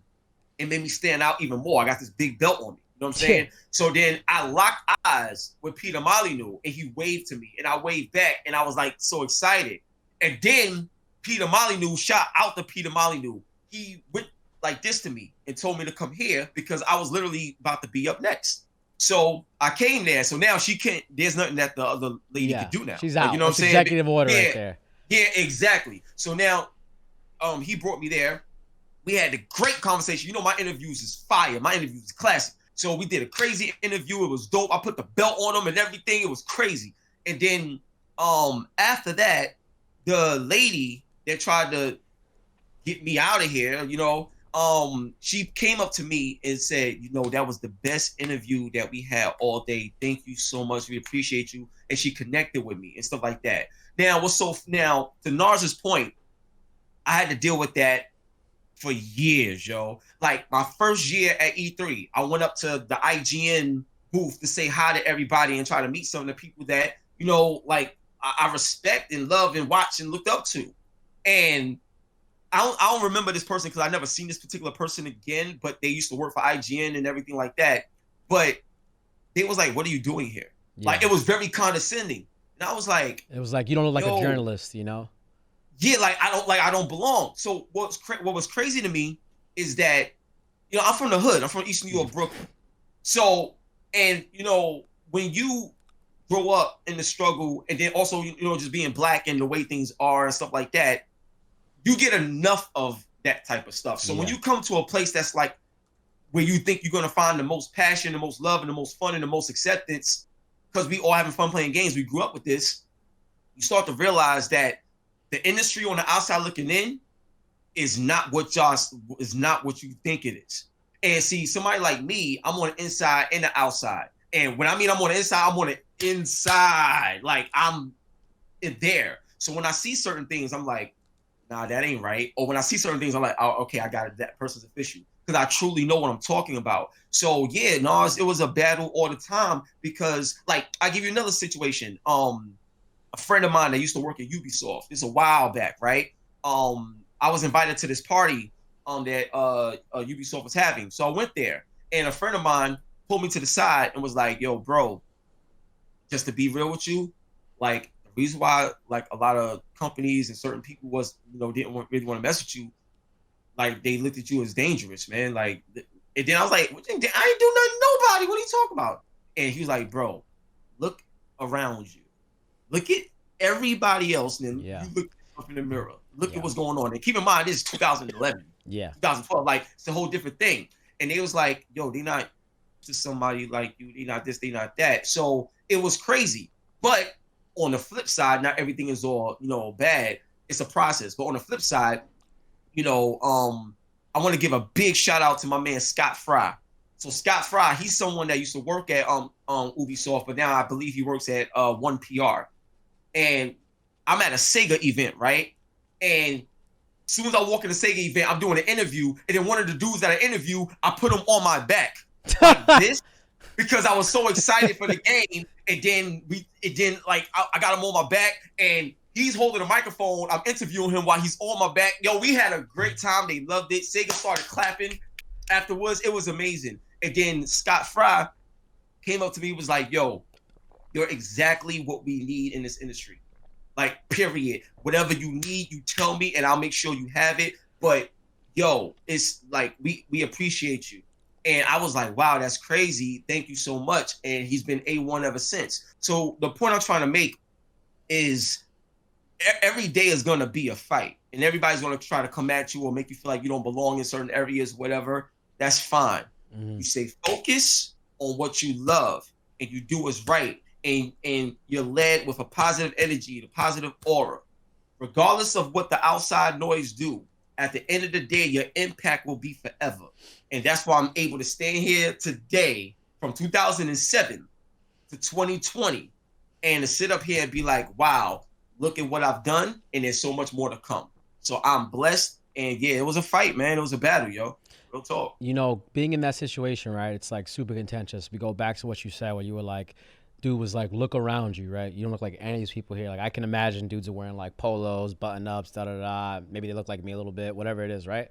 it made me stand out even more. I got this big belt on me. You know what I'm saying? So then I locked eyes with Peter Molyneux and he waved to me and I waved back and I was like so excited. And then Peter Molyneux shot out to Peter Molyneux. He went like this to me and told me to come here because I was literally about to be up next. So I came there. So now she can't, there's nothing that the other lady could do now. She's out. Like, you know what I'm saying? Executive order right there. Yeah, exactly. So now he brought me there. We had a great conversation. You know, my interviews is fire. My interviews is classic. So we did a crazy interview. It was dope. I put the belt on him and everything. It was crazy. And then after that, the lady that tried to get me out of here, you know, she came up to me and said, you know, that was the best interview that we had all day. Thank you so much. We appreciate you. And she connected with me and stuff like that. Now, to Narz's point, I had to deal with that for years, yo. Like my first year at E3, I went up to the IGN booth to say hi to everybody and try to meet some of the people that, you know, like I respect and love and watch and looked up to. And I don't remember this person because I never seen this particular person again, but they used to work for IGN and everything like that. But they was like, what are you doing here? Yeah. Like, it was very condescending. And I was like... It was like, you don't look like a journalist, you know? Yeah, I don't belong. So what was crazy to me is that, you know, I'm from the hood. I'm from Eastern New York, Brooklyn. So, and, you know, when you grow up in the struggle and then also, you know, just being black and the way things are and stuff like that, you get enough of that type of stuff. So when you come to a place that's like where you think you're going to find the most passion, the most love, and the most fun and the most acceptance, because we all having fun playing games, we grew up with this, you start to realize that the industry on the outside looking in is not what you think it is. And see, somebody like me, I'm on the inside and the outside. And when I mean I'm on the inside, I'm on the inside. Like I'm in there. So when I see certain things, I'm like, nah, that ain't right. Or when I see certain things, I'm like, oh, okay, I got it. That person's official. Because I truly know what I'm talking about. So yeah, Narz, it was a battle all the time because, like, I give you another situation. A friend of mine that used to work at Ubisoft, it's a while back, right? I was invited to this party that Ubisoft was having. So I went there and a friend of mine pulled me to the side and was like, yo, bro, just to be real with you, like, the reason why, like, a lot of companies and certain people was, you know, didn't really want to mess with you, like, they looked at you as dangerous, man. Like, And then I was like, I ain't do nothing to nobody. What are you talking about? And he was like, bro, look around you. Look at everybody else. And then you look up in the mirror. Look at what's going on. And keep in mind, this is 2011. 2012. Like, it's a whole different thing. And they was like, yo, they not to somebody like you. They not this, they not that. So it was crazy. But on the flip side, not everything is all, bad. It's a process. But on the flip side, I want to give a big shout out to my man Scott Fry. So Scott Fry, he's someone that used to work at Ubisoft, but now I believe he works at 1PR. And I'm at a Sega event, right? And as soon as I walk in the Sega event, I'm doing an interview, and then one of the dudes that I interview, I put him on my back like this because I was so excited for the game. And then I got him on my back, and he's holding a microphone. I'm interviewing him while he's on my back. Yo, we had a great time. They loved it. Sega started clapping afterwards. It was amazing. And then Scott Fry came up to me, was like, yo, you're exactly what we need in this industry. Like, period. Whatever you need, you tell me, and I'll make sure you have it. But, yo, it's like, we appreciate you. And I was like, wow, that's crazy. Thank you so much. And he's been A1 ever since. So the point I'm trying to make is every day is going to be a fight. And everybody's going to try to come at you or make you feel like you don't belong in certain areas, whatever. That's fine. Mm-hmm. You stay focused on what you love and you do what's right. And you're led with a positive energy, the positive aura. Regardless of what the outside noise do, at the end of the day, your impact will be forever. And that's why I'm able to stand here today from 2007 to 2020 and to sit up here and be like, wow, look at what I've done. And there's so much more to come. So I'm blessed. And yeah, it was a fight, man. It was a battle, yo. Real talk. Being in that situation, right? It's like super contentious. We go back to what you said where you were like, dude was like, look around you, right? You don't look like any of these people here. Like, I can imagine dudes are wearing like polos, button-ups, da-da-da. Maybe they look like me a little bit, whatever it is, right?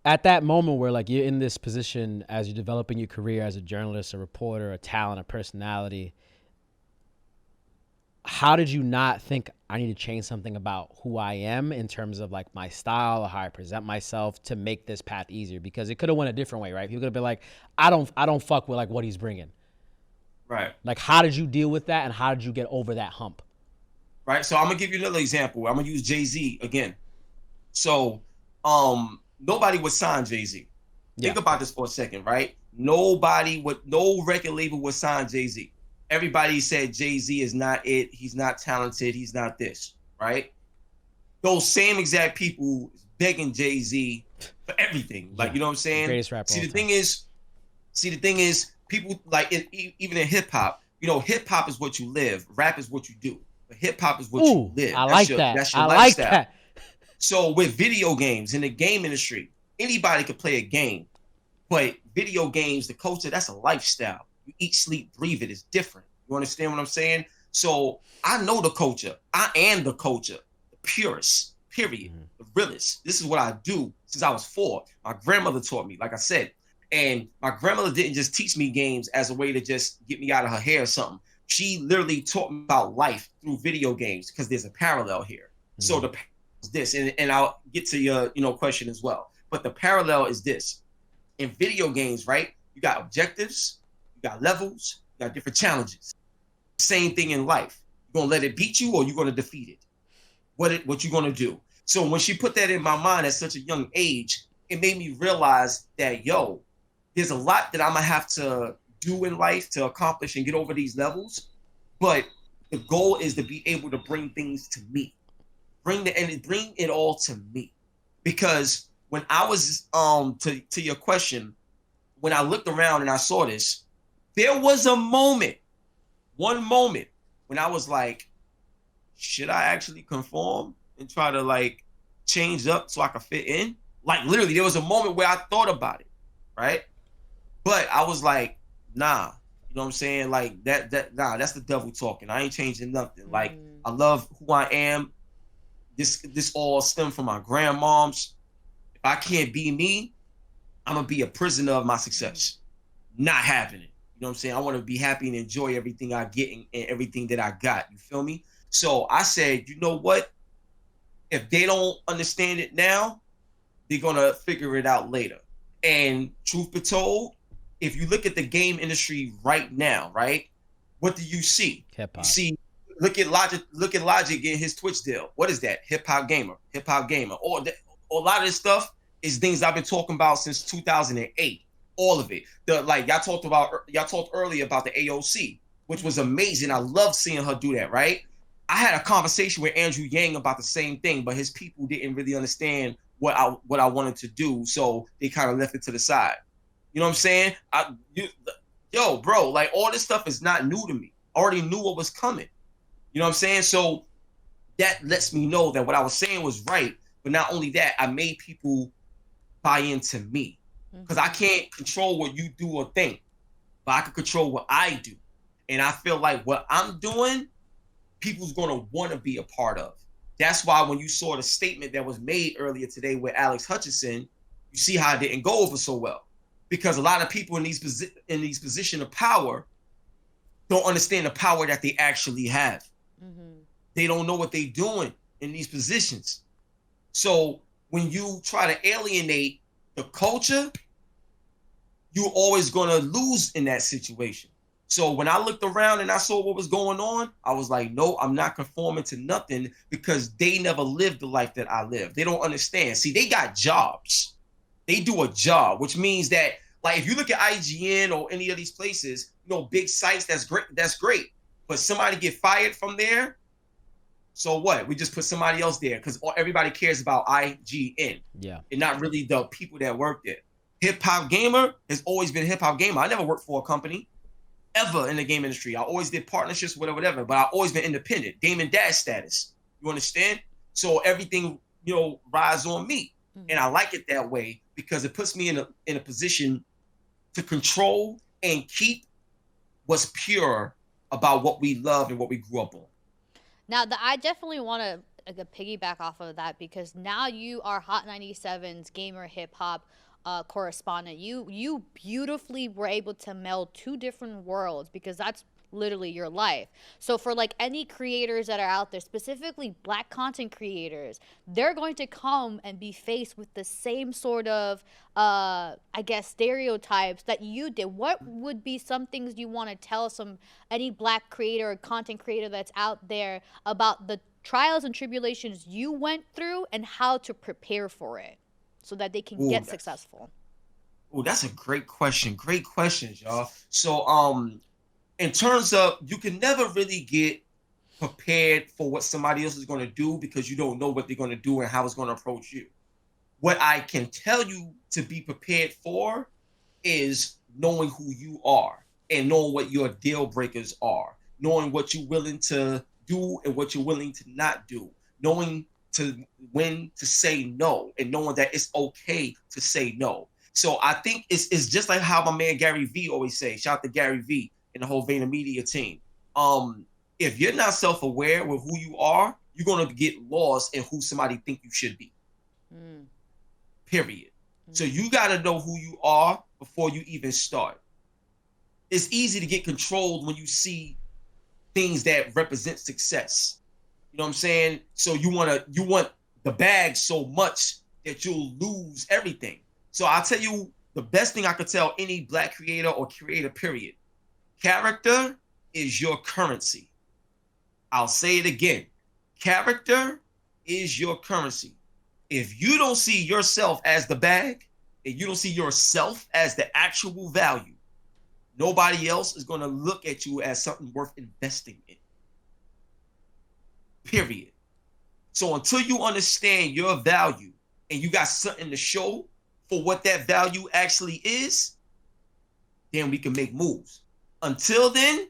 At that moment where like you're in this position as you're developing your career as a journalist, a reporter, a talent, a personality, how did you not think I need to change something about who I am in terms of like my style or how I present myself to make this path easier? Because it could have went a different way, right? People could have been like, I don't fuck with like what he's bringing. Right. Like, how did you deal with that, and how did you get over that hump? Right. So I'm gonna give you another example. I'm gonna use Jay-Z again. So, nobody would sign Jay-Z. Think about this for a second, right? No record label would sign Jay-Z. Everybody said Jay-Z is not it. He's not talented. He's not this, right? Those same exact people begging Jay-Z for everything. Like, you know what I'm saying? Greatest rapper. See, the thing is, people like even in hip hop, hip hop is what you live. Rap is what you do. But hip hop is what you live. That's your lifestyle. Like that. So with video games in the game industry, anybody could play a game, but video games, the culture, that's a lifestyle. You eat, sleep, breathe it. It's different. You understand what I'm saying? So I know the culture. I am the culture, the purest, period, the realest. This is what I do since I was 4. My grandmother taught me, like I said. And my grandmother didn't just teach me games as a way to just get me out of her hair or something. She literally taught me about life through video games because there's a parallel here. Mm-hmm. So the parallel is this, and I'll get to your question as well. But the parallel is this. In video games, right, you got objectives, you got levels, you got different challenges. Same thing in life. You're going to let it beat you or you're going to defeat it. What you going to do? So when she put that in my mind at such a young age, it made me realize that, there's a lot that I'm going to have to do in life to accomplish and get over these levels. But the goal is to be able to bring things to me. Bring it all to me. Because when I was, to your question, when I looked around and I saw this, there was one moment when I was like, should I actually conform and try to like change up so I can fit in? Like literally, there was a moment where I thought about it, right? But I was like, nah, you know what I'm saying? Like nah, that's the devil talking. I ain't changing nothing. Like, I love who I am. This all stemmed from my grandmoms. If I can't be me, I'm gonna be a prisoner of my success. Not having it. You know what I'm saying? I want to be happy and enjoy everything I get and everything that I got. You feel me? So I said, you know what? If they don't understand it now, they're gonna figure it out later. And truth be told, if you look at the game industry right now, right, what do you see? Hip-hop. You see, look at Logic getting his Twitch deal. What is that? HipHopGamer. Or a lot of this stuff is things I've been talking about since 2008. All of it. Y'all talked earlier about the AOC, which was amazing. I love seeing her do that, right? I had a conversation with Andrew Yang about the same thing, but his people didn't really understand what I wanted to do, so they kind of left it to the side. You know what I'm saying? Yo, bro, like all this stuff is not new to me. I already knew what was coming. You know what I'm saying? So that lets me know that what I was saying was right. But not only that, I made people buy into me. Because I can't control what you do or think, but I can control what I do. And I feel like what I'm doing, people's going to want to be a part of. That's why when you saw the statement that was made earlier today with Alex Hutchinson, you see how it didn't go over so well. Because a lot of people in these positions of power don't understand the power that they actually have. They don't know what they're doing in these positions. So when you try to alienate the culture, you're always going to lose in that situation. So when I looked around and I saw what was going on, I was like, no, I'm not conforming to nothing because they never lived the life that I live. They don't understand. See, they got jobs. They do a job, which means that, like, if you look at IGN or any of these places, you know, big sites, that's great. That's great. But somebody get fired from there, so what? We just put somebody else there because everybody cares about IGN. Yeah. And not really the people that work there. HipHopGamer has always been HipHopGamer. I never worked for a company ever in the game industry. I always did partnerships, whatever, but I've always been independent. Damon Dash status. You understand? So everything, you know, rides on me. And I like it that way because it puts me in a position to control and keep what's pure about what we love and what we grew up on. Now, I definitely want to piggyback off of that because now you are Hot 97's gamer hip hop correspondent. You beautifully were able to meld two different worlds because that's literally your life. So for like any creators that are out there, specifically Black content creators, they're going to come and be faced with the same sort of I guess stereotypes that you did. What would be some things you want to tell any Black creator or content creator that's out there about the trials and tribulations you went through and how to prepare for it so that they can get successful? Oh, that's a great question. Great questions, y'all. So in terms of, you can never really get prepared for what somebody else is going to do because you don't know what they're going to do and how it's going to approach you. What I can tell you to be prepared for is knowing who you are and knowing what your deal breakers are, knowing what you're willing to do and what you're willing to not do, knowing when to say no and knowing that it's okay to say no. So I think it's just like how my man Gary V always says, shout out to Gary V and the whole VaynerMedia team. If you're not self-aware with who you are, you're going to get lost in who somebody think you should be. Period. So you got to know who you are before you even start. It's easy to get controlled when you see things that represent success. You know what I'm saying? So you want the bag so much that you'll lose everything. So I'll tell you the best thing I could tell any Black creator or creator, period. Character is your currency. I'll say it again. Character is your currency. If you don't see yourself as the bag, and you don't see yourself as the actual value, nobody else is going to look at you as something worth investing in. Period. So until you understand your value and you got something to show for what that value actually is, then we can make moves. Until then,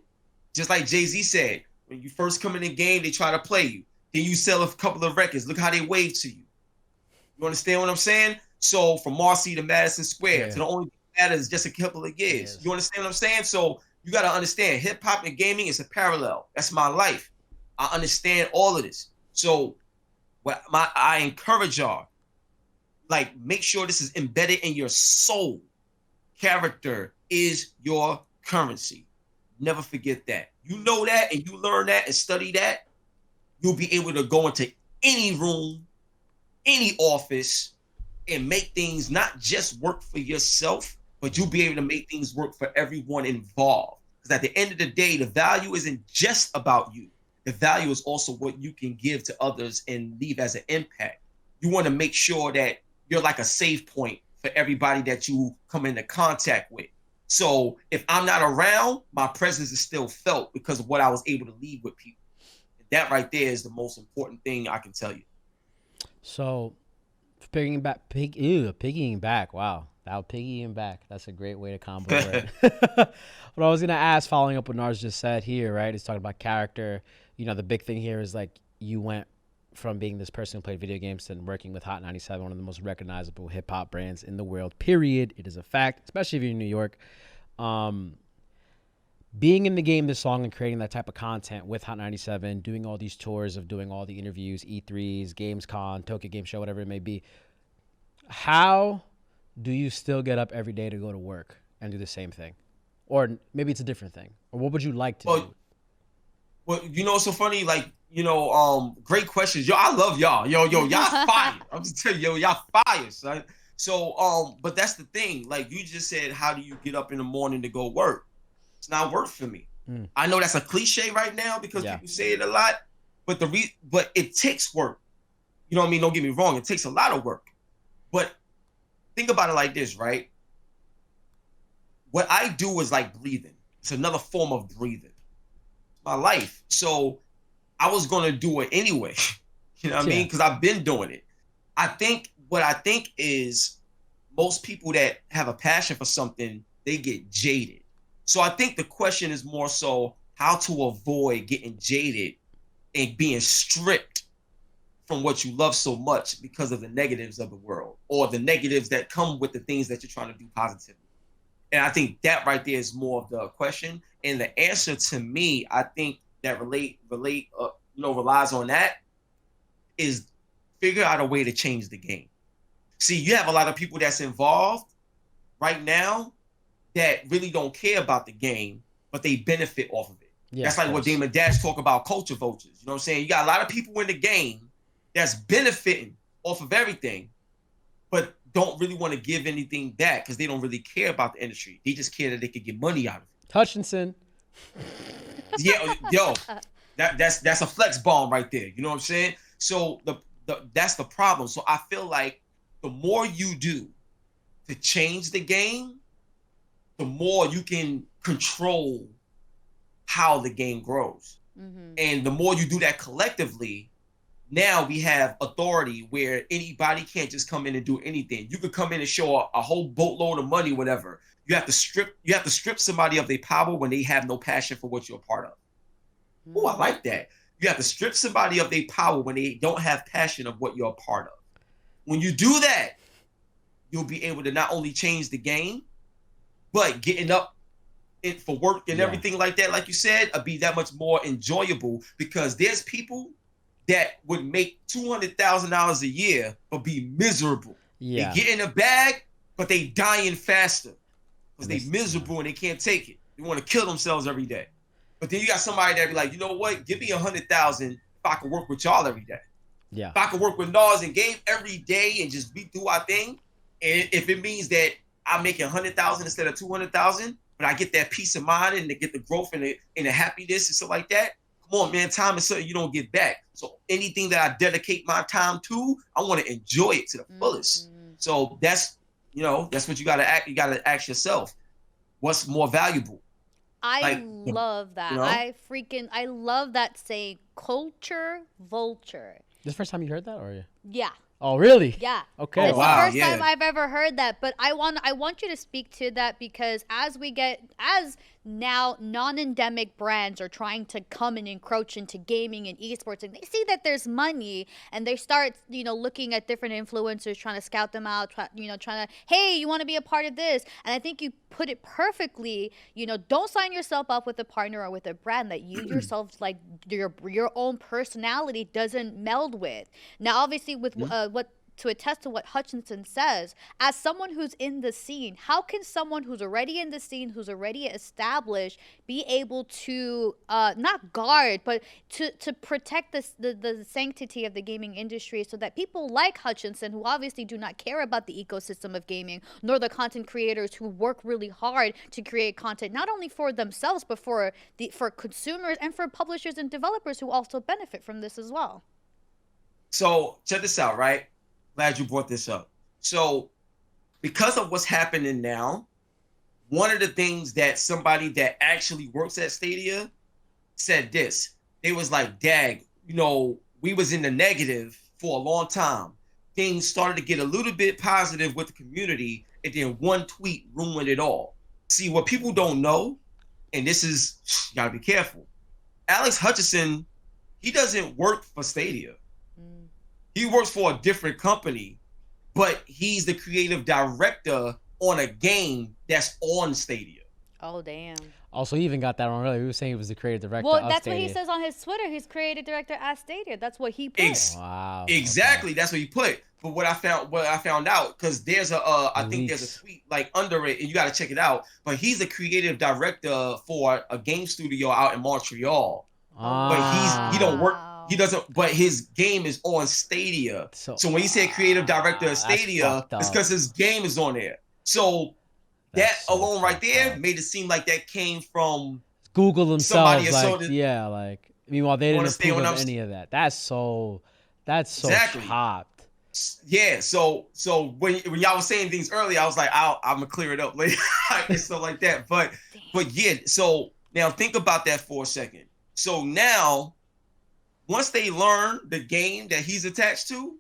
just like Jay-Z said, when you first come in the game, they try to play you. Then you sell a couple of records. Look how they wave to you. You understand what I'm saying? So from Marcy to Madison Square to the only thing that matters just a couple of years. Yes. You understand what I'm saying? So you got to understand hip hop and gaming is a parallel. That's my life. I understand all of this. So what I encourage y'all, like, make sure this is embedded in your soul. Character is your currency. Never forget that. You know that and you learn that and study that, you'll be able to go into any room, any office, and make things not just work for yourself, but you'll be able to make things work for everyone involved. Because at the end of the day, the value isn't just about you. The value is also what you can give to others and leave as an impact. You want to make sure that you're like a safe point for everybody that you come into contact with. So if I'm not around, my presence is still felt because of what I was able to leave with people. That right there is the most important thing I can tell you. So piggying back. Wow. Piggying back. That's a great way to combo it. What I was going to ask, following up what Narz just said here, right, is talking about character. You know, the big thing here is like you went from being this person who played video games and working with Hot 97, one of the most recognizable hip hop brands in the world, period. It is a fact, especially if you're in New York. Being in the game this long and creating that type of content with Hot 97, doing all these tours of doing all the interviews, E3s, Gamescom, Tokyo Game Show, whatever it may be. How do you still get up every day to go to work and do the same thing? Or maybe it's a different thing. Or what would you like to do? Well, you know, it's so funny, like, you know, great questions. Yo, I love y'all. Yo, y'all fire. I'm just telling you, y'all fire, son. So, but that's the thing. Like you just said, how do you get up in the morning to go work? It's not work for me. I know that's a cliche right now because people say it a lot, but but it takes work. You know what I mean? Don't get me wrong. It takes a lot of work. But think about it like this, right? What I do is like breathing. It's another form of breathing. My life. So I was going to do it anyway. You know what I mean? Because I've been doing it. What I think is most people that have a passion for something, they get jaded. So I think the question is more so how to avoid getting jaded and being stripped from what you love so much because of the negatives of the world or the negatives that come with the things that you're trying to do positively. And I think that right there is more of the question. And the answer to me, I think that relies on that is figure out a way to change the game. See, you have a lot of people that's involved right now that really don't care about the game, but they benefit off of it. Yeah, that's like what Damon Dash talk about culture vultures. You know what I'm saying? You got a lot of people in the game that's benefiting off of everything, but don't really want to give anything back because they don't really care about the industry. They just care that they could get money out of it. Hutchinson. Yeah, yo, that's a flex bomb right there. You know what I'm saying? So that's the problem. So I feel like the more you do to change the game, the more you can control how the game grows. Mm-hmm. And the more you do that collectively, now we have authority where anybody can't just come in and do anything. You could come in and show a whole boatload of money, whatever. You have to strip somebody of their power when they have no passion for what you're a part of. Mm-hmm. Oh, I like that. You have to strip somebody of their power when they don't have passion of what you're a part of. When you do that, you'll be able to not only change the game, but getting up for work and everything like that, like you said, be that much more enjoyable because there's people that would make $200,000 a year but be miserable. Yeah. They get in a bag, but they dying faster because they miserable and they can't take it. They want to kill themselves every day. But then you got somebody that be like, you know what? Give me $100,000 if I can work with y'all every day. Yeah. If I can work with Narz and Gabe every day and just do our thing, and if it means that I'm making $100,000 instead of $200,000, but I get that peace of mind and to get the growth and the happiness and stuff like that. Come on, man. Time is something you don't get back. So anything that I dedicate my time to, I want to enjoy it to the fullest. Mm-hmm. So that's what you got to act. You got to ask yourself, what's more valuable? I love that. You know? I love that saying, culture vulture. This is the first time you heard that, or yeah. Oh, really? Yeah. Okay. It's the first time I've ever heard that, but I want you to speak to that because as now non-endemic brands are trying to come and encroach into gaming and esports, and they see that there's money, and they start, looking at different influencers, trying to scout them out, trying to, hey, you want to be a part of this? And I think you put it perfectly. Don't sign yourself up with a partner or with a brand that you yourself, your own personality doesn't meld with. Now, obviously, with what to attest to what Hutchinson says. As someone who's in the scene, how can someone who's already in the scene, who's already established, be able to not guard, but to protect the sanctity of the gaming industry, so that people like Hutchinson, who obviously do not care about the ecosystem of gaming, nor the content creators who work really hard to create content, not only for themselves, but for consumers and for publishers and developers who also benefit from this as well. So check this out, right? Glad you brought this up. So because of what's happening now, one of the things that somebody that actually works at Stadia said this. They was like, dag, you know, we was in the negative for a long time. Things started to get a little bit positive with the community, and then one tweet ruined it all. See, what people don't know, and this is, you gotta be careful. Alex Hutchinson, he doesn't work for Stadia. He works for a different company, but he's the creative director on a game that's on Stadia. Oh, damn. Also, he even got that wrong earlier. He was saying he was the creative director of Stadia. That's what he says on his Twitter. He's creative director at Stadia. That's what he put. Wow. Exactly. Okay. That's what he put. But what I found out, because there's I think there's a tweet like under it, and you got to check it out. But he's a creative director for a game studio out in Montreal. But he don't work. He doesn't. But his game is on Stadia. So when he said creative director of Stadia, it's because his game is on there. So that alone right there made it seem like that came from Google themselves. Like, meanwhile, they didn't approve of any of that. That's so exactly. chopped. Yeah, so when y'all was saying things earlier, I was like, I'm gonna clear it up later and stuff like that. But yeah, so now think about that for a second. So now, once they learn the game that he's attached to,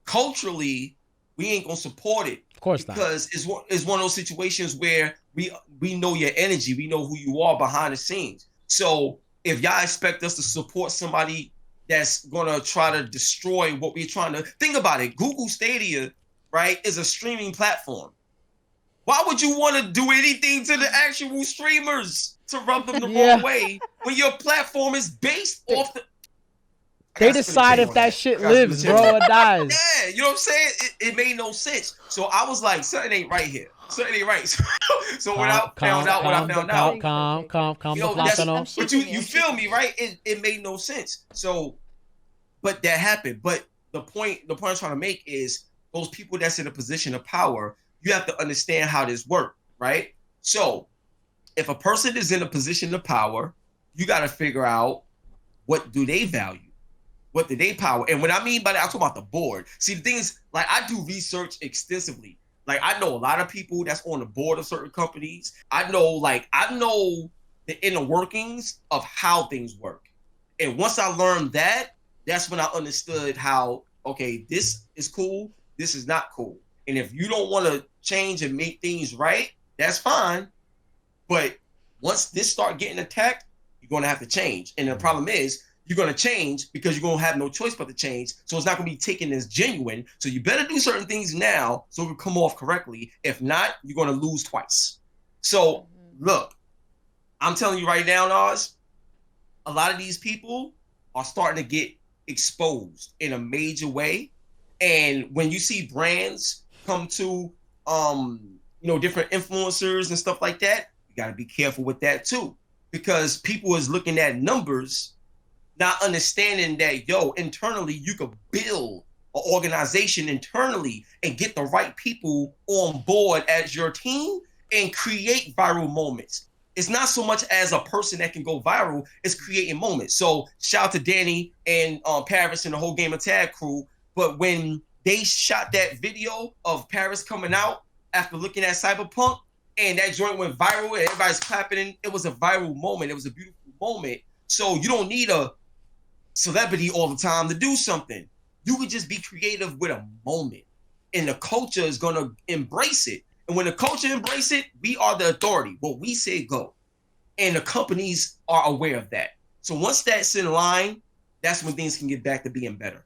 culturally, we ain't gonna support it. Of course not. Because it's one of those situations where we know your energy, we know who you are behind the scenes. So if y'all expect us to support somebody that's gonna try to destroy what we're trying to think about it. Google Stadia, right, is a streaming platform. Why would you want to do anything to the actual streamers to rub them the wrong way when your platform is based off the? They decide if that shit lives, bro, or dies. Yeah, you know what I'm saying? It made no sense. So I was like, something ain't right here. Something ain't right. So when I found out, but you feel me, right? It made no sense. So, but that happened. But the point I'm trying to make is those people that's in a position of power, you have to understand how this works, right? So if a person is in a position of power, you got to figure out what do they value? What do they power? And what I mean by that, I'm talking about the board. See, the thing is, like, I do research extensively. Like, I know a lot of people that's on the board of certain companies. I know the inner workings of how things work. And once I learned that, that's when I understood how, okay, this is cool, this is not cool. And if you don't want to change and make things right, that's fine. But once this start getting attacked, you're going to have to change. And the problem is, you're going to change because you're going to have no choice but to change. So it's not going to be taken as genuine. So you better do certain things now so it will come off correctly. If not, you're going to lose twice. So look, I'm telling you right now, Narz, a lot of these people are starting to get exposed in a major way. And when you see brands come to, different influencers and stuff like that, you got to be careful with that too, because people is looking at numbers, not understanding that, internally, you could build an organization internally and get the right people on board as your team and create viral moments. It's not so much as a person that can go viral, it's creating moments. So shout out to Danny and Paris and the whole Game of Tag crew. But when they shot that video of Paris coming out after looking at Cyberpunk and that joint went viral and everybody's clapping, it was a viral moment. It was a beautiful moment. So you don't need a celebrity all the time to do something. You could just be creative with a moment, and the culture is going to embrace it. And when the culture embrace it, we are the authority. What we say go, and the companies are aware of that. So once that's in line, that's when things can get back to being better.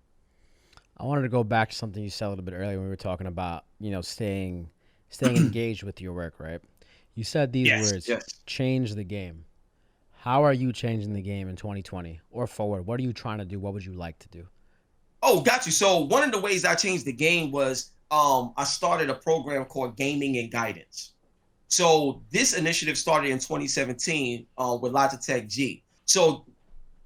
I wanted to go back to something you said a little bit earlier when we were talking about, staying engaged with your work, right? You said these words, change the game. How are you changing the game in 2020 or forward? What are you trying to do? What would you like to do? Oh, got you. So one of the ways I changed the game was I started a program called Gaming and Guidance. So this initiative started in 2017 with Logitech G. So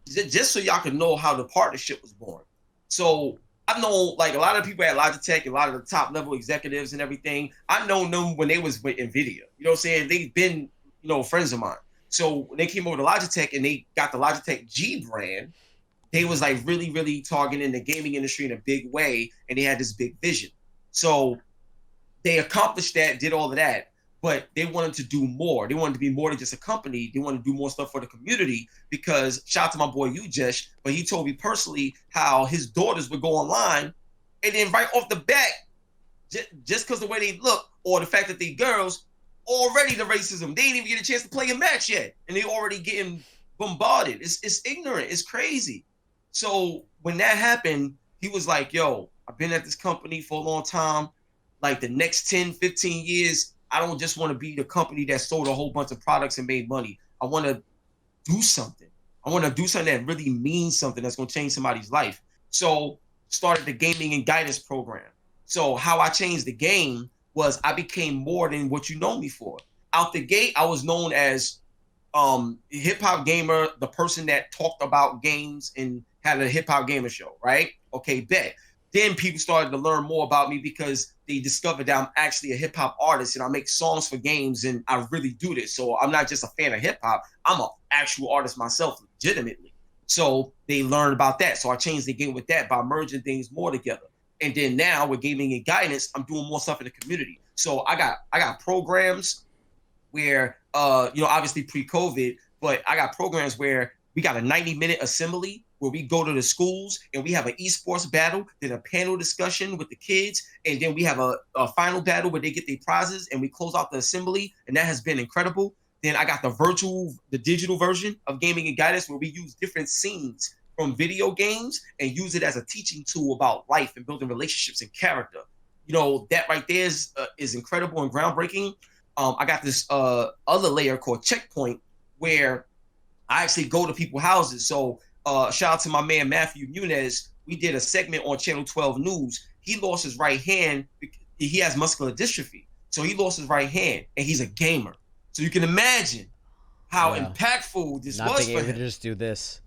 just so y'all can know how the partnership was born. So I've known like a lot of people at Logitech, a lot of the top level executives and everything. I've known them when they was with NVIDIA. You know what I'm saying? They've been, friends of mine. So when they came over to Logitech and they got the Logitech G brand, they was like really, really targeting the gaming industry in a big way. And they had this big vision. So they accomplished that, did all of that, but they wanted to do more. They wanted to be more than just a company. They wanted to do more stuff for the community because shout out to my boy Ujesh, but he told me personally how his daughters would go online and then right off the bat, just because the way they look or the fact that they girls, already the racism. They didn't even get a chance to play a match yet. And they already getting bombarded. It's ignorant. It's crazy. So when that happened, he was like, yo, I've been at this company for a long time. Like the next 10, 15 years, I don't just want to be the company that sold a whole bunch of products and made money. I want to do something. I want to do something that really means something that's going to change somebody's life. So started the Gaming and Guidance program. So how I changed the game was I became more than what you know me for. Out the gate, I was known as HipHopGamer, the person that talked about games and had a HipHopGamer show, right? Okay, bet. Then people started to learn more about me because they discovered that I'm actually a hip hop artist and I make songs for games and I really do this. So I'm not just a fan of hip hop. I'm an actual artist myself, legitimately. So they learned about that. So I changed the game with that by merging things more together. And then now with Gaming and Guidance, I'm doing more stuff in the community. So I got programs where, obviously pre-COVID, but I got programs where we got a 90-minute assembly where we go to the schools and we have an esports battle, then a panel discussion with the kids, and then we have a final battle where they get their prizes and we close out the assembly, and that has been incredible. Then I got the digital version of Gaming and Guidance where we use different scenes from video games and use it as a teaching tool about life and building relationships and character. That right there is incredible and groundbreaking. I got this other layer called Checkpoint where I actually go to people's houses. So shout out to my man Matthew Munez. We did a segment on Channel 12 News. He lost his right hand. He has muscular dystrophy. So he lost his right hand and he's a gamer. So you can imagine how impactful this was for him. Not being able to just do this.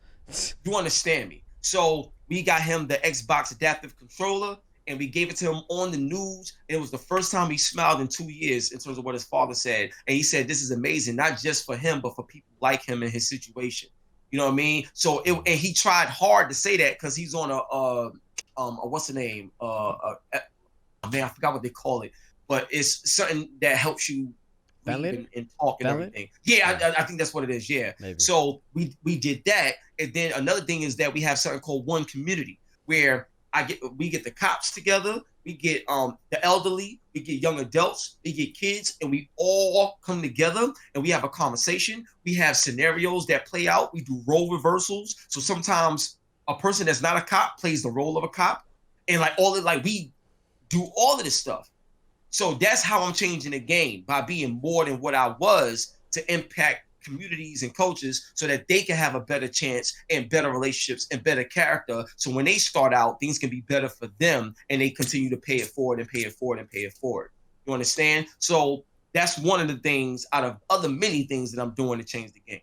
You understand me? So we got him the Xbox adaptive controller and we gave it to him on the news. And it was the first time he smiled in 2 years in terms of what his father said. And he said, this is amazing, not just for him, but for people like him in his situation. You know what I mean? So and he tried hard to say that because he's on what's the name? Man, I forgot what they call it, but it's something that helps you and talk and everything. Yeah, I think that's what it is. Yeah. Maybe. So we did that, and then another thing is that we have something called One Community, where we get the cops together, we get the elderly, we get young adults, we get kids, and we all come together and we have a conversation. We have scenarios that play out. We do role reversals. So sometimes a person that's not a cop plays the role of a cop, and we do all of this stuff. So that's how I'm changing the game, by being more than what I was to impact communities and coaches so that they can have a better chance and better relationships and better character. So when they start out, things can be better for them and they continue to pay it forward and pay it forward and pay it forward. You understand? So that's one of the things out of other many things that I'm doing to change the game.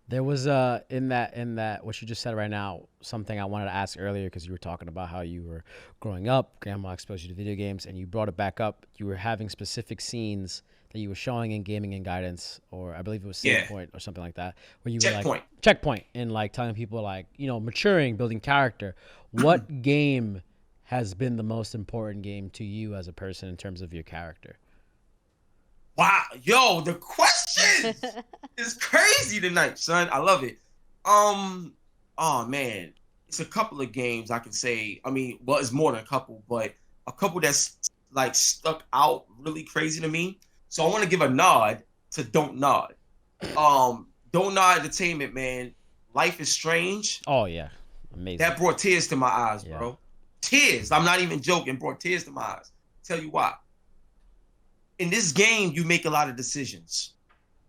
There was in that what you just said right now, something I wanted to ask earlier, because you were talking about how you were growing up, grandma exposed you to video games, and you brought it back up. You were having specific scenes that you were showing in Gaming and Guidance, or I believe it was Save Point or something like that, where you were Checkpoint, and like telling people maturing, building character. What game has been the most important game to you as a person in terms of your character? Wow, yo, the question is crazy tonight, son. I love it. Oh man, it's a couple of games I can say. I mean, well, it's more than a couple, but a couple that's like stuck out really crazy to me. So I want to give a nod to Don't Nod. Don't Nod Entertainment, man. Life is Strange. Oh yeah, amazing. That brought tears to my eyes, bro. Tears. I'm not even joking. Brought tears to my eyes. Tell you why. In this game, you make a lot of decisions,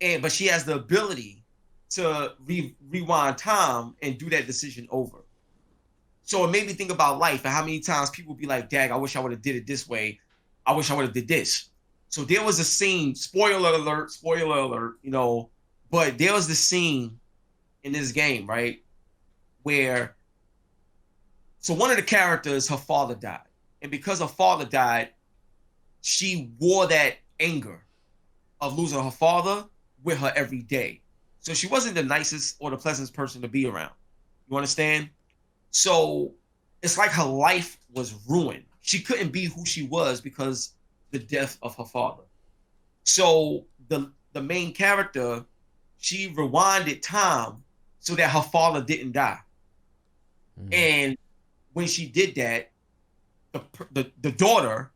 but she has the ability to rewind time and do that decision over. So it made me think about life and how many times people be like, "Dag, I wish I would have did it this way. I wish I would have did this." So there was a scene, spoiler alert, you know, but there was the scene in this game, right, where so one of the characters, her father died. And because her father died, she wore that anger of losing her father with her every day. So she wasn't the nicest or the pleasantest person to be around. You understand? So it's like her life was ruined. She couldn't be who she was because the death of her father. So the main character, she rewinded time so that her father didn't die. And when she did that, the daughter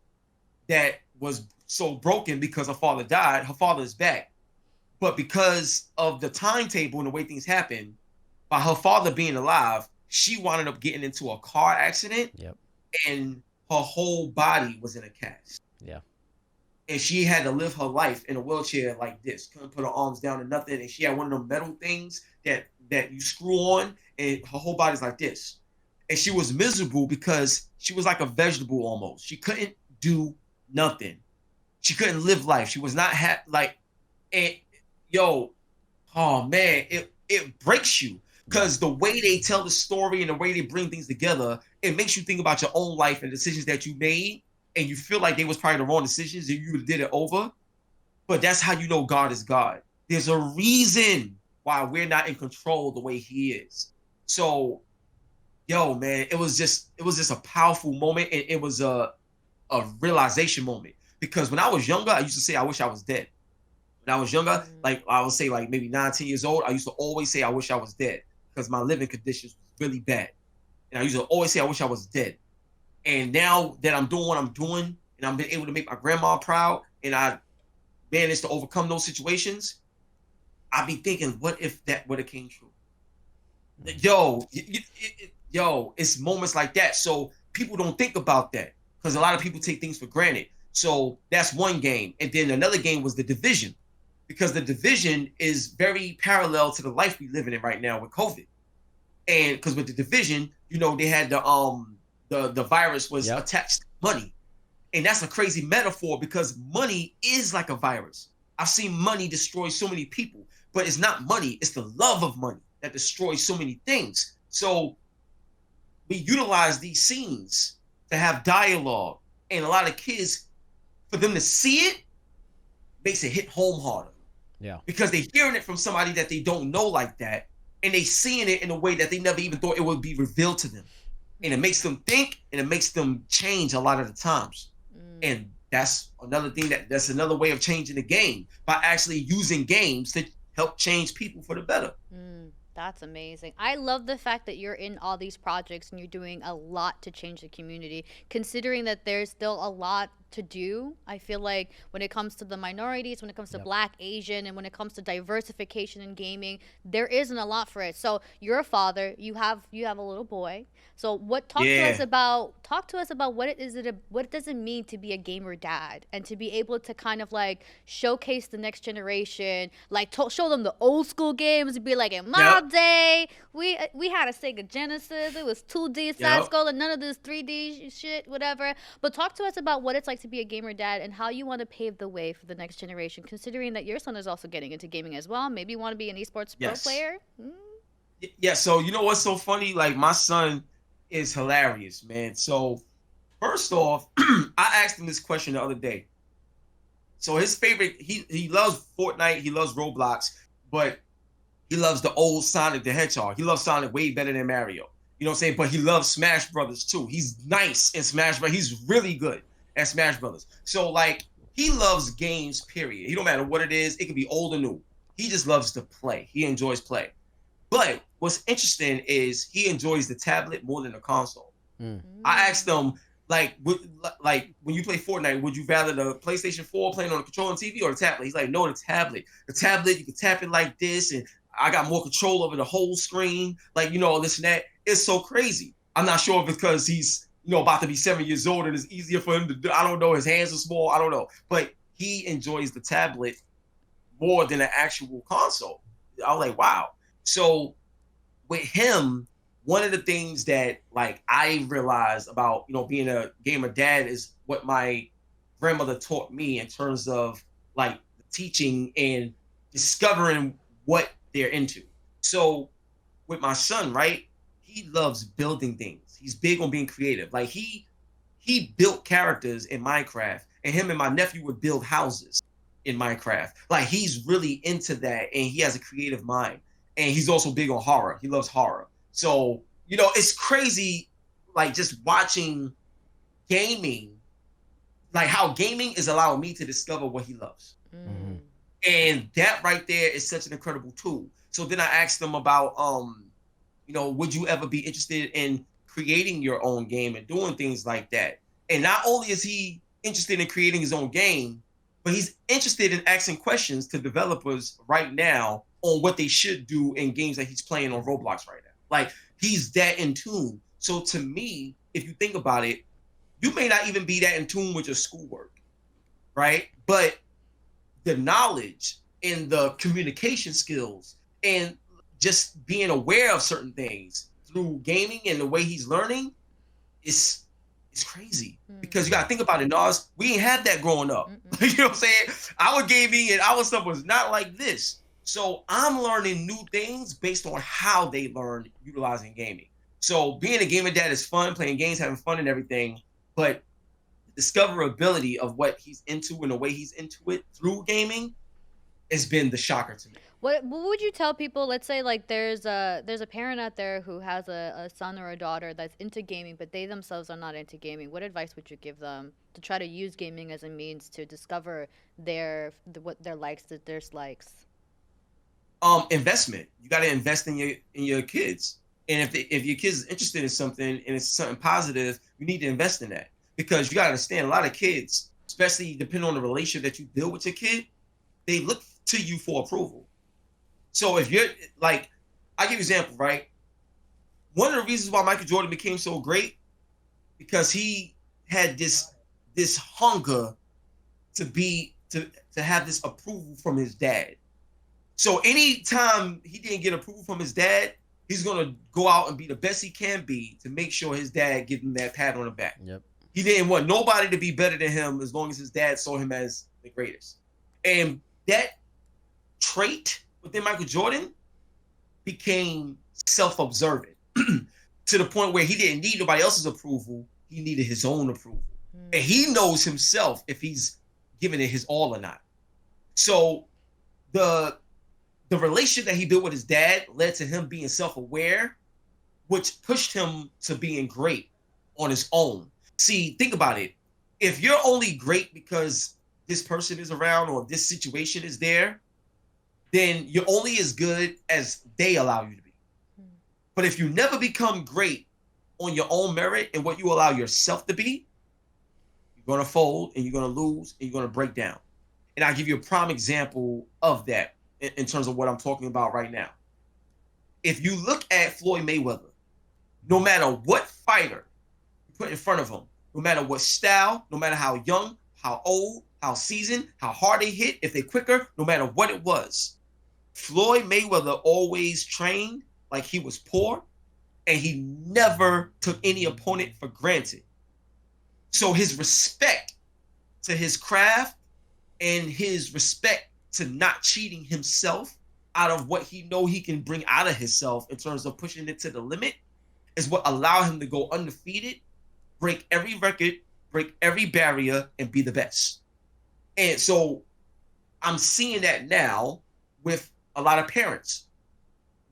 that was so broken because her father died, her father is back. But because of the timetable and the way things happen, by her father being alive, she wound up getting into a car accident. Yep. And her whole body was in a cast. Yeah. And she had to live her life in a wheelchair like this. Couldn't put her arms down and nothing. And she had one of them metal things that you screw on, and her whole body's like this. And she was miserable because she was like a vegetable almost. She couldn't do nothing. She couldn't live life. She was not and oh man, it breaks you. Because the way they tell the story and the way they bring things together, it makes you think about your own life and decisions that you made, and you feel like they was probably the wrong decisions and you did it over. But that's how you know God is God. There's a reason why we're not in control the way he is. So, man, it was just a powerful moment, and it was a realization moment. Because when I was younger, I used to say I wish I was dead. When I was younger, like I would say like maybe 19 years old, I used to always say I wish I was dead because my living conditions was really bad. And I used to always say I wish I was dead. And now that I'm doing what I'm doing, and I've been able to make my grandma proud, and I managed to overcome those situations, I be thinking, what if that would have came true? It's moments like that. So people don't think about that because a lot of people take things for granted. So that's one game. And then another game was The Division, because The Division is very parallel to the life we living in right now with COVID. And because with The Division, they had the virus was attached to money. And that's a crazy metaphor because money is like a virus. I've seen money destroy so many people, but it's not money. It's the love of money that destroys so many things. So we utilize these scenes to have dialogue, and a lot of kids, for them to see it, makes it hit home harder. Yeah. Because they're hearing it from somebody that they don't know like that, and they seeing it in a way that they never even thought it would be revealed to them. And it makes them think, and it makes them change a lot of the times. And that's another thing that's another way of changing the game, by actually using games to help change people for the better. That's amazing. I love the fact that you're in all these projects and you're doing a lot to change the community, considering that there's still a lot to do. I feel like when it comes to the minorities, when it comes to Black, Asian, and when it comes to diversification in gaming, there isn't a lot for it. So you're a father, you have a little boy. So talk to us about what does it mean to be a gamer dad, and to be able to kind of like showcase the next generation, like show them the old school games, and be like, in my day, we had a Sega Genesis, it was 2D side scroller, none of this 3D shit, whatever. But talk to us about what it's like to be a gamer dad, and how you want to pave the way for the next generation, considering that your son is also getting into gaming as well. Maybe you want to be an esports pro player. Yeah, so you know what's so funny? Like, my son is hilarious, man. So first off, I asked him this question the other day. So his favorite, he loves Fortnite, he loves Roblox, but he loves the old Sonic the Hedgehog. He loves Sonic way better than Mario. You know what I'm saying? But he loves Smash Brothers too. He's nice in Smash Brothers. He's really good at Smash Brothers. So like, he loves games, period. He don't matter what it is. It could be old or new. He just loves to play. He enjoys play. But what's interesting is he enjoys the tablet more than the console. I asked him, like when you play Fortnite, would you rather the PlayStation 4 playing on the controller and TV or the tablet? He's like, no, the tablet. The tablet, you can tap it like this, and I got more control over the whole screen. Like, this and that. It's so crazy. I'm not sure if it's because he's, about to be 7 years old and it's easier for him to do. I don't know. His hands are small. I don't know. But he enjoys the tablet more than the actual console. I was like, wow. So with him, one of the things that like I realized about, being a gamer dad is what my grandmother taught me in terms of like teaching and discovering what they're into. So with my son, right? He loves building things. He's big on being creative. Like he built characters in Minecraft, and him and my nephew would build houses in Minecraft. Like he's really into that, and he has a creative mind. And he's also big on horror. He loves horror. So, it's crazy, like just watching gaming, like how gaming is allowing me to discover what he loves. Mm-hmm. And that right there is such an incredible tool. So then I asked them about, would you ever be interested in creating your own game and doing things like that? And not only is he interested in creating his own game, but he's interested in asking questions to developers right now on what they should do in games that he's playing on Roblox right now. Like he's that in tune. So to me, if you think about it, you may not even be that in tune with your schoolwork, right? But the knowledge and the communication skills and just being aware of certain things through gaming and the way he's learning is crazy. Because you got to think about it, Narz. We ain't had that growing up. You know what I'm saying? Our gaming and our stuff was not like this. So I'm learning new things based on how they learn utilizing gaming. So being a gamer dad is fun, playing games, having fun and everything. But the discoverability of what he's into and the way he's into it through gaming has been the shocker to me. What would you tell people? Let's say like there's a parent out there who has a son or a daughter that's into gaming, but they themselves are not into gaming. What advice would you give them to try to use gaming as a means to discover what their likes, their dislikes? Investment. You got to invest in your kids, and if your kids is interested in something and it's something positive, you need to invest in that, because you got to understand a lot of kids, especially depending on the relationship that you build with your kid, they look to you for approval. So if you're like, I give you an example, right? One of the reasons why Michael Jordan became so great, because he had this hunger to have this approval from his dad. So anytime he didn't get approval from his dad, he's gonna go out and be the best he can be to make sure his dad gives him that pat on the back. Yep. He didn't want nobody to be better than him as long as his dad saw him as the greatest. And that trait within Michael Jordan became self-observant to the point where he didn't need nobody else's approval. He needed his own approval. And he knows himself if he's giving it his all or not. So the relationship that he built with his dad led to him being self-aware, which pushed him to being great on his own. See, think about it. If you're only great because this person is around or this situation is there, then you're only as good as they allow you to be. But if you never become great on your own merit and what you allow yourself to be, you're going to fold and you're going to lose and you're going to break down. And I'll give you a prime example of that in terms of what I'm talking about right now. If you look at Floyd Mayweather, no matter what fighter you put in front of him, no matter what style, no matter how young, how old, how seasoned, how hard they hit, if they're quicker, no matter what it was, Floyd Mayweather always trained like he was poor, and he never took any opponent for granted. So his respect to his craft and his respect to not cheating himself out of what he know he can bring out of himself in terms of pushing it to the limit is what allowed him to go undefeated, break every record, break every barrier, and be the best. And so I'm seeing that now with a lot of parents.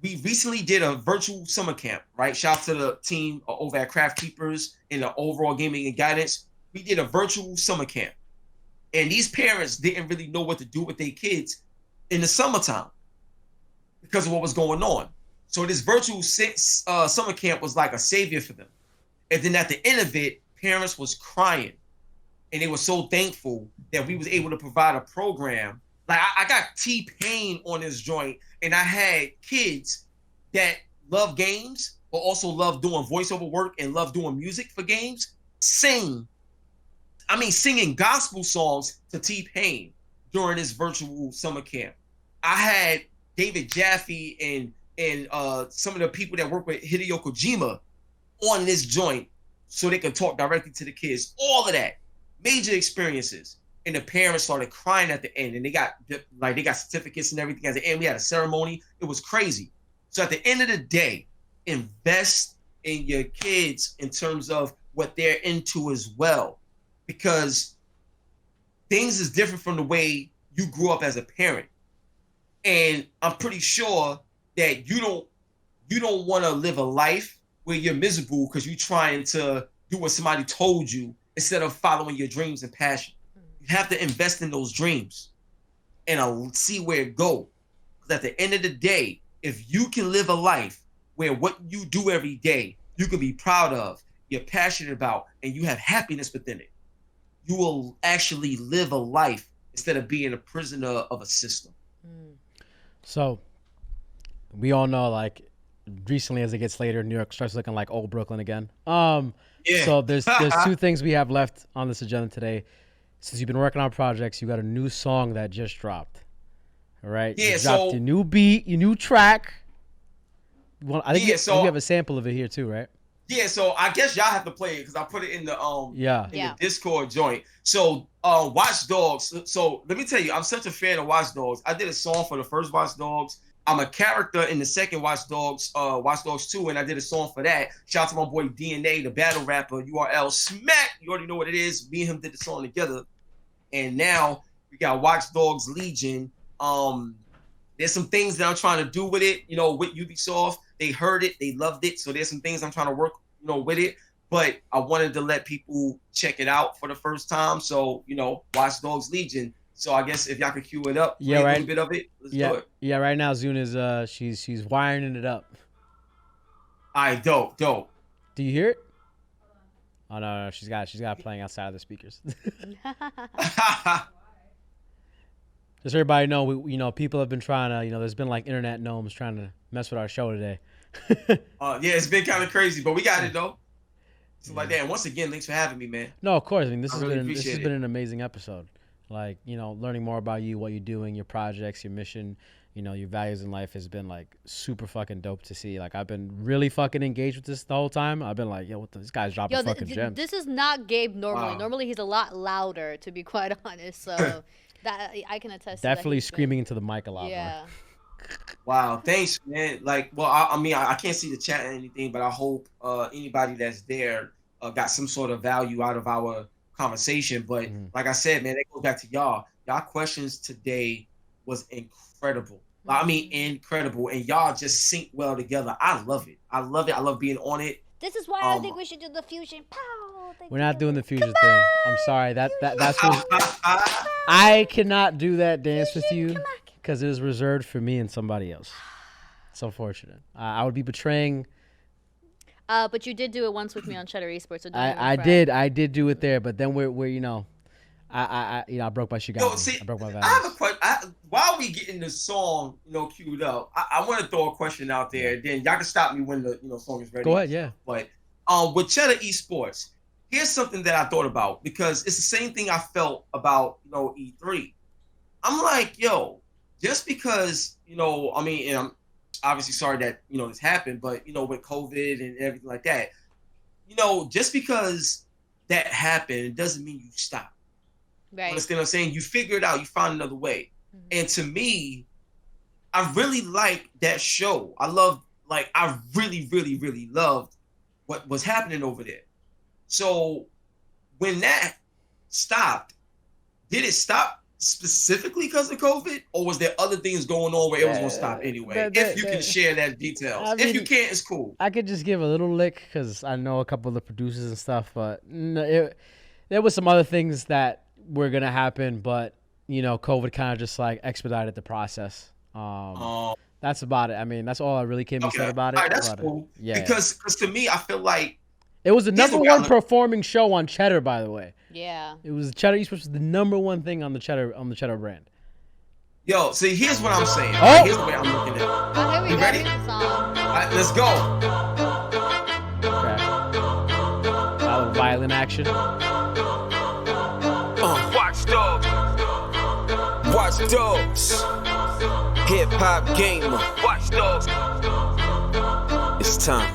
We recently did a virtual summer camp, right? Shout out to the team over at Craft Keepers and the overall gaming and guidance. We did a virtual summer camp. And these parents didn't really know what to do with their kids in the summertime because of what was going on. So this virtual summer camp was like a savior for them. And then at the end of it, parents was crying. And they were so thankful that we was able to provide a program. Like I got T-Pain on this joint, and I had kids that love games, but also love doing voiceover work and love doing music for games, singing gospel songs to T-Pain during this virtual summer camp. I had David Jaffe and some of the people that work with Hideo Kojima on this joint so they could talk directly to the kids. All of that. Major experiences. And the parents started crying at the end, and they got certificates and everything at the end. We had a ceremony. It was crazy. So at the end of the day, invest in your kids in terms of what they're into as well, because things is different from the way you grew up as a parent. And I'm pretty sure that you don't want to live a life where you're miserable because you're trying to do what somebody told you instead of following your dreams and passion. You have to invest in those dreams and see where it goes. Because at the end of the day, if you can live a life where what you do every day, you can be proud of, you're passionate about, and you have happiness within it, you will actually live a life instead of being a prisoner of a system. So we all know, like, recently as it gets later, New York starts looking like old Brooklyn again. Yeah. So there's two things we have left on this agenda today. Since you've been working on projects, you got a new song that just dropped. All right? Yeah, you dropped your new beat, your new track. I think you have a sample of it here too, right? Yeah, so I guess y'all have to play it because I put it in the the Discord joint. So Watch Dogs. So let me tell you, I'm such a fan of Watch Dogs. I did a song for the first Watch Dogs. I'm a character in the second Watch Dogs 2, and I did a song for that. Shout out to my boy DNA, the battle rapper, URL Smack. You already know what it is. Me and him did the song together. And now we got Watch Dogs Legion. There's some things that I'm trying to do with it, with Ubisoft. They heard it, they loved it. So there's some things I'm trying to work, with it. But I wanted to let people check it out for the first time. So, Watch Dogs Legion. So I guess if y'all could cue it up, play a little bit of it. Let's do it. Yeah, right now Zune is she's wiring it up. All right, dope. Do you hear it? Oh no, she's got it playing outside of the speakers. Just so everybody know, people have been trying to, there's been like internet gnomes trying to mess with our show today. Yeah, it's been kind of crazy, but we got it though. So like that. And once again, thanks for having me, man. No, of course. I mean, this has really been an amazing episode. Like, learning more about you, what you're doing, your projects, your mission, your values in life has been like super fucking dope to see. Like, I've been really fucking engaged with this the whole time. I've been like, yo, what this guy's dropping fucking gems. This is not Gabe normally. Wow. Normally he's a lot louder, to be quite honest. So that I can attest. Definitely to that screaming into the mic a lot more. Wow, thanks, man. Like, well, I can't see the chat or anything, but I hope anybody that's there got some sort of value out of our conversation. But like I said, man, it goes back to y'all. Y'all questions today was incredible. I mean, incredible. And y'all just sync well together. I love it. I love being on it. This is why I think we should do the fusion. Pow! We're not doing the fusion thing. I'm sorry. That's what I cannot do that dance with you because it is reserved for me and somebody else. It's unfortunate. I would be betraying. But you did do it once with me on Cheddar Esports. So I did do it there, but then we're I broke my shit. I broke my values. I have a question. While we getting the song, queued up, I want to throw a question out there. Then y'all can stop me when the song is ready. Go ahead, yeah. But with Cheddar Esports, here's something that I thought about because it's the same thing I felt about E3. I'm like, yo, just because and I'm obviously sorry that this happened, but with COVID and everything like that, just because that happened, it doesn't mean you stop. Right. You understand what I'm saying? You figure it out. You find another way. Mm-hmm. And to me, I really like that show. I really, really, really loved what was happening over there. So when that stopped, did it stop specifically because of COVID, or was there other things going on where it was going to stop anyway? If you can share that details. If you can't, it's cool. I could just give a little lick because I know a couple of the producers and stuff, but there was some other things that were going to happen, but, COVID kind of just like expedited the process. That's about it. I mean, that's all I really can be said about it. All right, that's cool. Yeah. Because to me, I feel like it was the number one performing show on Cheddar, by the way. Yeah. It was Cheddar Esports was the number one thing on the Cheddar brand. Yo, see, here's what I'm saying. Oh. Here's the way I'm looking at it. Oh, here we go. Ready? Song. All right, let's go. Okay. Violin action. Watch Dogs. Watch Dogs. HipHopGamer. Watch Dogs. time.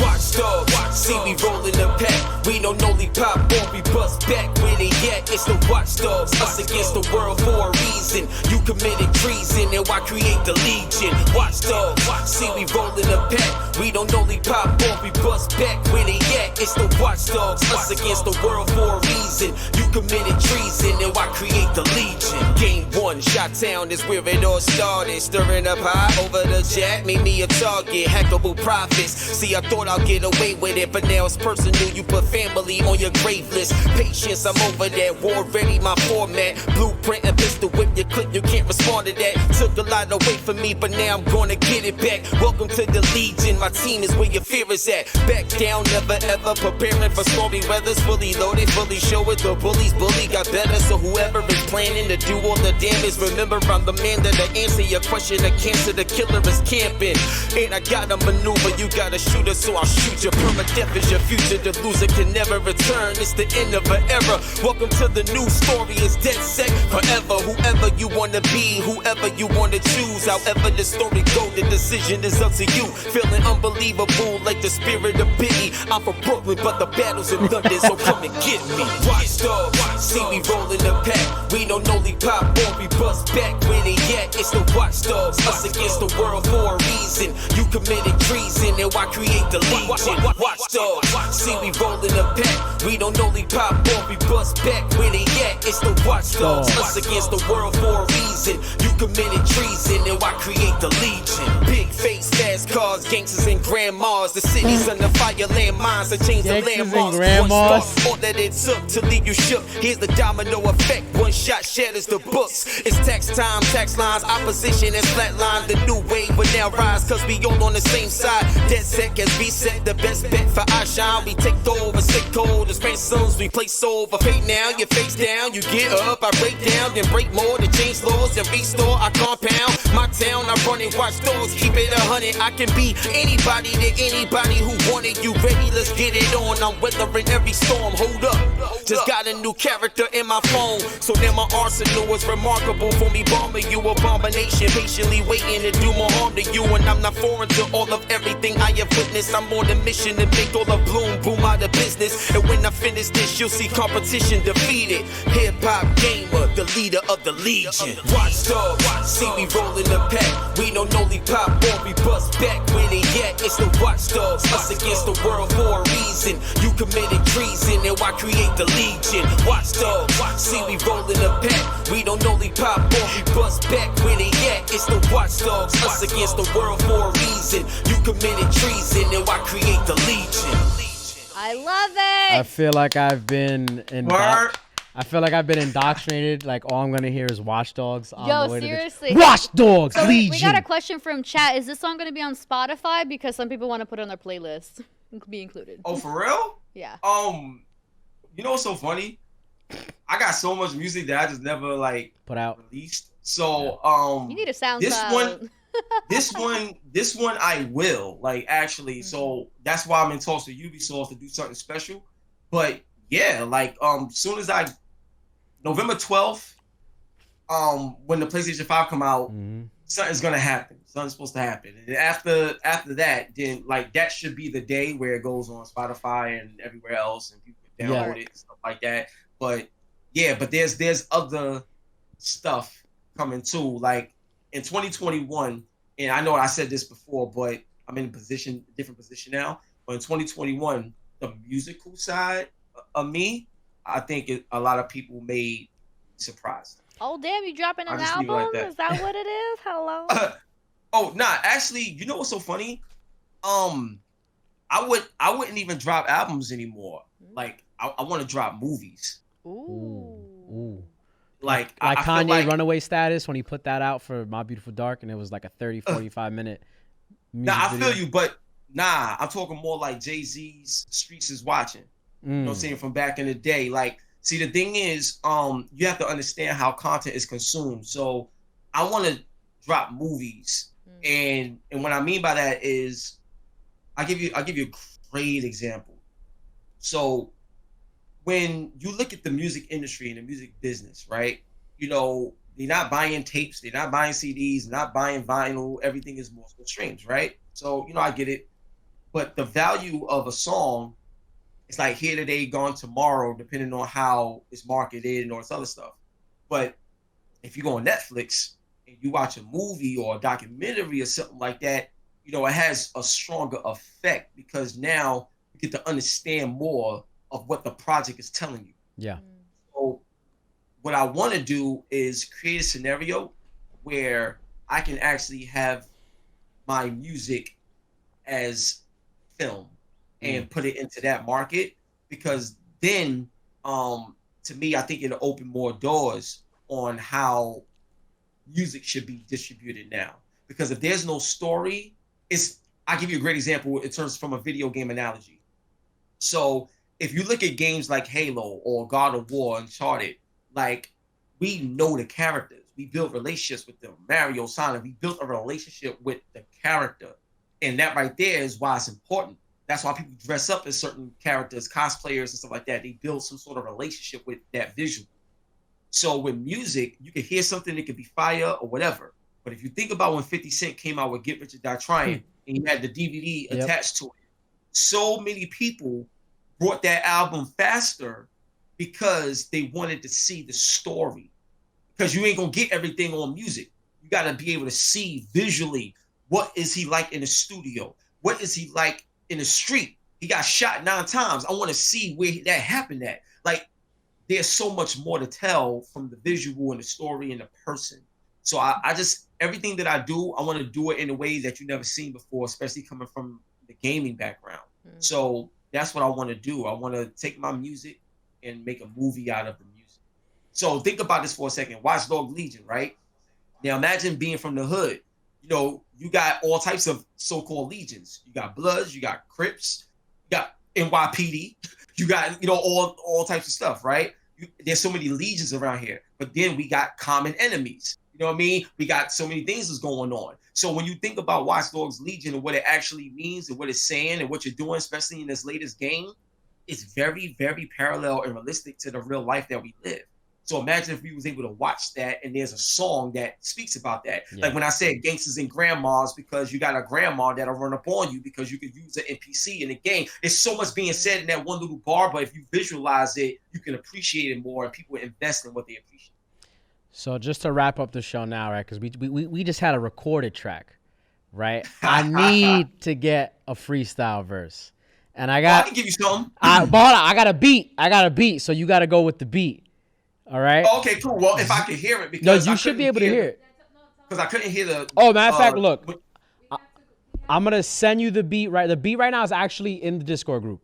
Watchdog, see we rollin' the pack. We don't only pop off, we bust back. Where they at? It's the watchdogs, us against the world for a reason. You committed treason, and why create the legion? Watchdogs, see we rollin' the pack. We don't only pop off, we bust back. Where they at? It's the watchdogs, us against the world for a reason. You committed treason, and why create the legion? Game 1, Shot-Town is where it all started. Stirring up high over the jack, made me a target. Hackable profits. See, I thought I'll get away with it, but now it's personal. You put family on your grave list. Patience, I'm over that. War ready, my format. Blueprint and pistol whip your clip, you can't respond to that. Took a lot away from me, but now I'm gonna get it back. Welcome to the Legion, my team is where your fear is at. Back down, never ever. Preparing for stormy weathers. Fully loaded, fully show it. The bullies bully got better, so whoever is planning to do all the damage, remember I'm the man that'll answer your question. The cancer, the killer is camping. And I gotta maneuver, you gotta shoot us, so I'll shoot you. Permadeath is your future, the loser can never return. It's the end of an era. Welcome to the new story, it's dead set forever. Whoever you wanna be, whoever you wanna choose, however the story go, the decision is up to you. Feeling unbelievable like the spirit of pity. I'm from Brooklyn, but the battle's in London, so come and get me. Watchdog, see we rollin' the pack. We don't only pop off, we bust back. Where they at? It's the watchdogs, us against the world for a reason. You committed treason, and why create the legion? Watchdogs, see we rollin' the pack. We don't only pop off, we bust back. Where they at? It's the watchdogs, us against the world for a reason. You committed treason, and why create the legion? Big face, fast cars, gangsters and grandmas. The city's under fire, landmines to change the landmarks. One spark, all that it took to leave you shook. Here's the domino effect, one shot shatters the books. It's tax time, tax lines, opposition is flatline. The new wave will now rise, cause we all on the same side. Dead set as we set, the best bet for our shine. We take over, stay cold as ransoms, we play over. Fate now, you face down, you get up, I break down, then break more to change laws and restore our compound. My town, I run it, watch doors, keep it 100. I can be anybody to anybody who wanted. You ready? Let's get it on. I'm weathering every storm. Hold up, just got a new character in my phone, so now my arsenal is remarkable for me bombing you. Abomination, patiently waiting to do more harm to you, and I'm not foreign to all of everything I have witnessed. I'm on a mission to make all of bloom boom out of business, and when I finish this, you'll see competition defeated. HipHopGamer, the leader of the legion. Watchdog, see we rollin' the pack. We don't only pop off, we bust back. Where they at? It's the watchdogs, us against the world for a reason. You committed treason, and why create the legion? Watchdog, see we rollin' the pack. We don't only pop off, we bust back. Where they at? It's the watchdogs, us against the world for a reason. You committed treason, and why create the legion? I love it. I feel like I've been indoctrinated. Like all I'm gonna hear is Watchdogs. Yo, seriously. Watchdogs, so Legion. We got a question from chat. Is this song gonna be on Spotify? Because some people want to put it on their playlist. Be included. Oh, for real? Yeah. You know what's so funny? I got so much music that I just never like put out released. So you need a sound. This one I will like actually. So that's why I'm in talks with Ubisoft to do something special. But yeah, like soon as November 12th, when the PlayStation 5 come out, something's gonna happen. Something's supposed to happen. And after that, then like that should be the day where it goes on Spotify and everywhere else, and people can download it and stuff like that. But yeah, but there's other stuff coming too. Like in 2021, and I know I said this before, but I'm in a different position now. But in 2021, the musical side of me, I think a lot of people may surprise them. Oh damn, you dropping an album? Like is that what it is? Hello. Oh nah, actually, you know what's so funny? I wouldn't even drop albums anymore. Like I want to drop movies. Ooh. Like Kanye like, Runaway Status when he put that out for My Beautiful Dark, and it was like a 45 minute music I feel you, but I'm talking more like Jay-Z's Streets is Watching. You know what I'm saying? From back in the day. Like, see, the thing is, you have to understand how content is consumed. So I want to drop movies. And what I mean by that is I'll give you a great example. So when you look at the music industry and the music business, right? You know, They're not buying tapes. They're not buying CDs. They're not buying vinyl. Everything is multiple streams, right? So, I get it. But the value of a song is like here today, gone tomorrow, depending on how it's marketed and all this other stuff. But if you go on Netflix and you watch a movie or a documentary or something like that, it has a stronger effect because now you get to understand more of what the project is telling you. Yeah. So what I want to do is create a scenario where I can actually have my music as film and put it into that market, because then to me, I think it'll open more doors on how music should be distributed now. Because if there's no story, I'll give you a great example in terms from a video game analogy. So if you look at games like Halo or God of War, Uncharted, like we know the characters. We build relationships with them. Mario, Sonic, we built a relationship with the character. And that right there is why it's important. That's why people dress up as certain characters, cosplayers and stuff like that. They build some sort of relationship with that visual. So with music, you can hear something that could be fire or whatever. But if you think about when 50 Cent came out with Get Rich or Die Trying, and you had the DVD attached to it, so many people brought that album faster because they wanted to see the story. Because you ain't going to get everything on music. You got to be able to see visually, what is he like in the studio? What is he like in the street? He got shot 9 times. I want to see where that happened at. Like, there's so much more to tell from the visual and the story and the person. So I just, everything that I do, I want to do it in a way that you've never seen before, especially coming from the gaming background. So that's what I want to do. I want to take my music and make a movie out of the music. So think about this for a second. Watch Dog Legion, right? Now imagine being from the hood. You got all types of so-called legions. You got Bloods, you got Crips, you got NYPD, you got, all types of stuff, right? There's so many legions around here. But then we got common enemies. You know what I mean? We got so many things that's going on. So when you think about Watch Dogs Legion and what it actually means and what it's saying and what you're doing, especially in this latest game, it's very, very parallel and realistic to the real life that we live. So imagine if we was able to watch that and there's a song that speaks about that. Yeah. Like when I said gangsters and grandmas, because you got a grandma that'll run up on you because you could use an NPC in the game. There's so much being said in that one little bar, but if you visualize it, you can appreciate it more and people invest in what they appreciate. So just to wrap up the show now, right? Because we just had a recorded track, right? I need to get a freestyle verse. And I can give you some. I got a beat. So you got to go with the beat. All right. Oh, okay, cool. Well, if I can hear it, because you should be able to hear it. Because I couldn't hear the. Oh, matter of fact, look, I'm gonna send you the beat. Right, the beat right now is actually in the Discord group.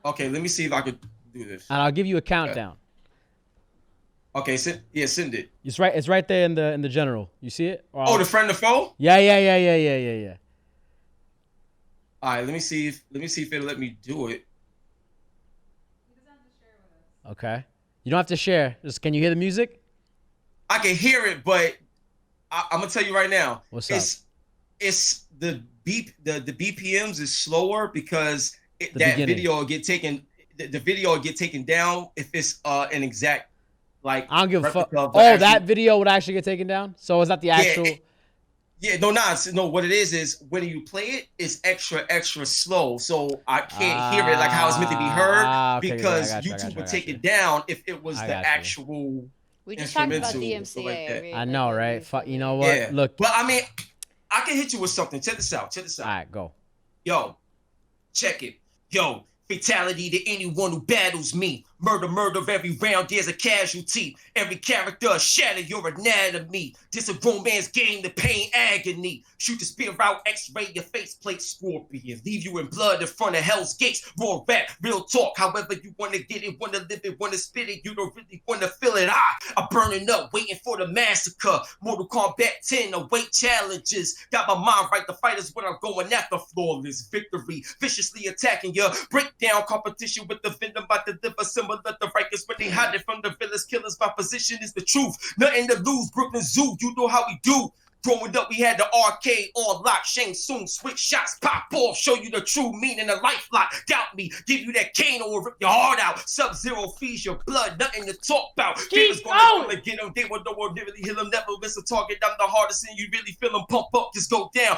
Okay, let me see if I could do this. And I'll give you a countdown. Okay, send it. It's right there in the general. You see it? The friend of foe? Yeah. All right, let me see if it'll let me do it. Okay. You don't have to share. Just can you hear the music? I can hear it, but I'm gonna tell you right now. What's up? It's the BPMs is slower because video will get taken. The video will get taken down if it's an exact like. I don't give a fuck. That video would actually get taken down. So is that the actual? No. What it is when you play it, it's extra slow. So I can't hear it like how it's meant to be heard because YouTube would take it down if it was the actual. We just talked about DMCA. Like I know, right? You know what? Yeah. Look. But I mean, I can hit you with something. Check this out. All right, go. Yo, check it. Yo, fatality to anyone who battles me. Murder of every round, there's a casualty. Every character shatter your anatomy. This a romance game, the pain, agony. Shoot the spear out, x-ray your faceplate, scorpion. Leave you in blood in front of hell's gates. Raw rap, real talk, however you want to get it, want to live it, want to spit it. You don't really want to feel it. I'm burning up, waiting for the massacre. Mortal Kombat 10, await challenges. Got my mind right, the fight is what I'm going after. Flawless victory, viciously attacking you. Break down competition with the venom by the liver symbol. Let the Rikers when they hide it from the villains, killers. My position is the truth. Nothing to lose. Brooklyn Zoo, you know how we do. Growing up, we had the arcade on lock. Shang Tsung, switch shots, pop off, show you the true meaning of life lock. Doubt me, give you that cane or rip your heart out. Sub-Zero feeds your blood, nothing to talk about. Keep gonna get him, they will no one really heal him. Never miss a target. I'm the hardest, and you really feel him pump up, just go down.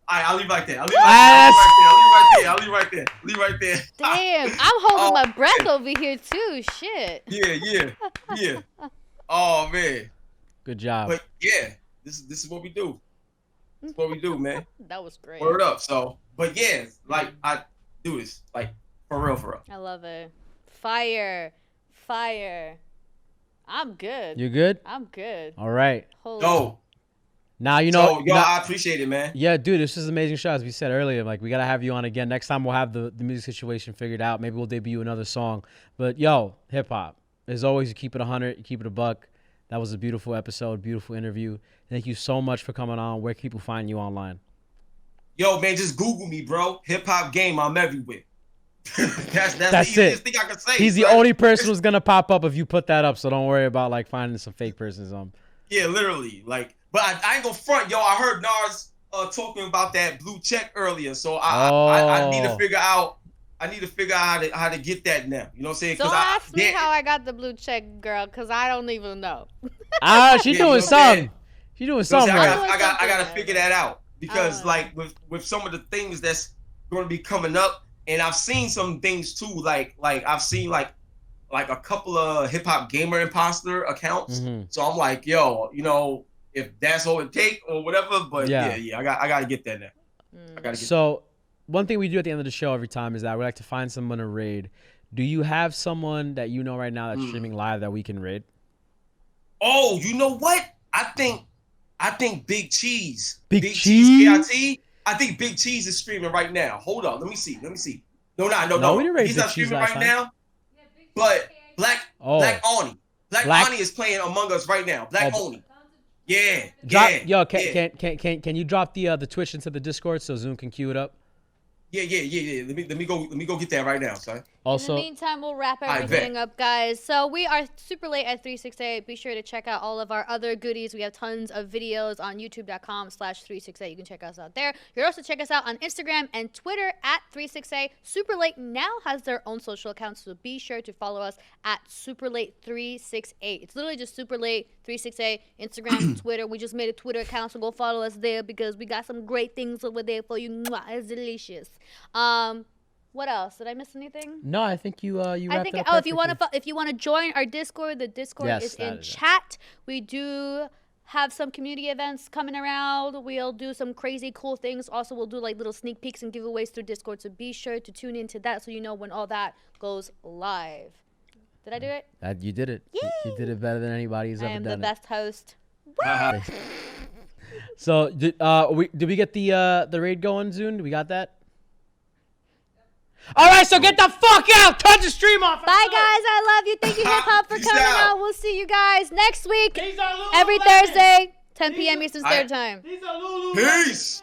I'll leave right there. I'll leave right there. Leave right there. Damn, I'm holding my breath over here too. Shit. Yeah. Oh man. Good job. But yeah, this is what we do. This is what we do, man. That was great. Word up. So, but yeah, like I do this, like for real. I love it. Fire. I'm good. You good? I'm good. All right. Go. Now you know. So, I appreciate it, man. Yeah, dude, this is an amazing show. As we said earlier, like we gotta have you on again. Next time we'll have the music situation figured out. Maybe we'll debut another song. But yo, hip hop. As always, you keep it 100, you keep it a buck. That was a beautiful episode, beautiful interview. Thank you so much for coming on. Where can people find you online? Yo, man, just Google me, bro. HipHopGamer, I'm everywhere. that's the easiest thing I can say. He's the only person who's gonna pop up if you put that up. So don't worry about like finding some fake persons. Yeah, literally. Like, but I ain't gonna front, yo. I heard Narz talking about that blue check earlier, so I need to figure out. How to get that now. You know what I'm saying? Don't ask me how I got the blue check, girl, because I don't even know. She's doing something. She's doing something. I gotta figure that out because like with some of the things that's going to be coming up, and I've seen some things too. Like I've seen like a couple of HipHopGamer imposter accounts. Mm-hmm. So I'm like, yo, you know, if that's all it take or whatever. But yeah, I gotta get that now. One thing we do at the end of the show every time is that we like to find someone to raid. Do you have someone that you know right now that's streaming live that we can raid? Oh, you know what? I think Big Cheese. Big Cheese? KIT. I think Big Cheese is streaming right now. Hold on. Let me see. No. We didn't raid He's Big not streaming Cheese right now. But Black Oni. Black Oni is playing Among Us right now. Black Oni. Yeah. Can you drop the Twitch into the Discord so Zoom can queue it up? Yeah. Let me go get that right now, son. Also, in the meantime, we'll wrap everything up, guys. So we are super late at 368. Be sure to check out all of our other goodies. We have tons of videos on youtube.com/368. You can check us out there. You can also check us out on Instagram and Twitter at 368. Super Late now has their own social accounts, so be sure to follow us at SuperLate368. It's literally just SuperLate368, Instagram, Twitter. We just made a Twitter account, so go follow us there because we got some great things over there for you. Mwah, it's delicious. What else? Did I miss anything? No, I think you wrapped it up. Oh, if you want to join our Discord, the Discord is in chat. We do have some community events coming around. We'll do some crazy cool things. Also, we'll do like little sneak peeks and giveaways through Discord. So be sure to tune into that so you know when all that goes live. Did I do it? You did it. Yay! You did it better than anybody's ever done. I am the best host. So did we get the raid going, Zune? We got that? All right, so get the fuck out. Cut the stream off. Bye, guys. I love you. Thank you, Hip Hop, for coming out. We'll see you guys next week, every Thursday, 10 p.m. Eastern Standard Time. Peace.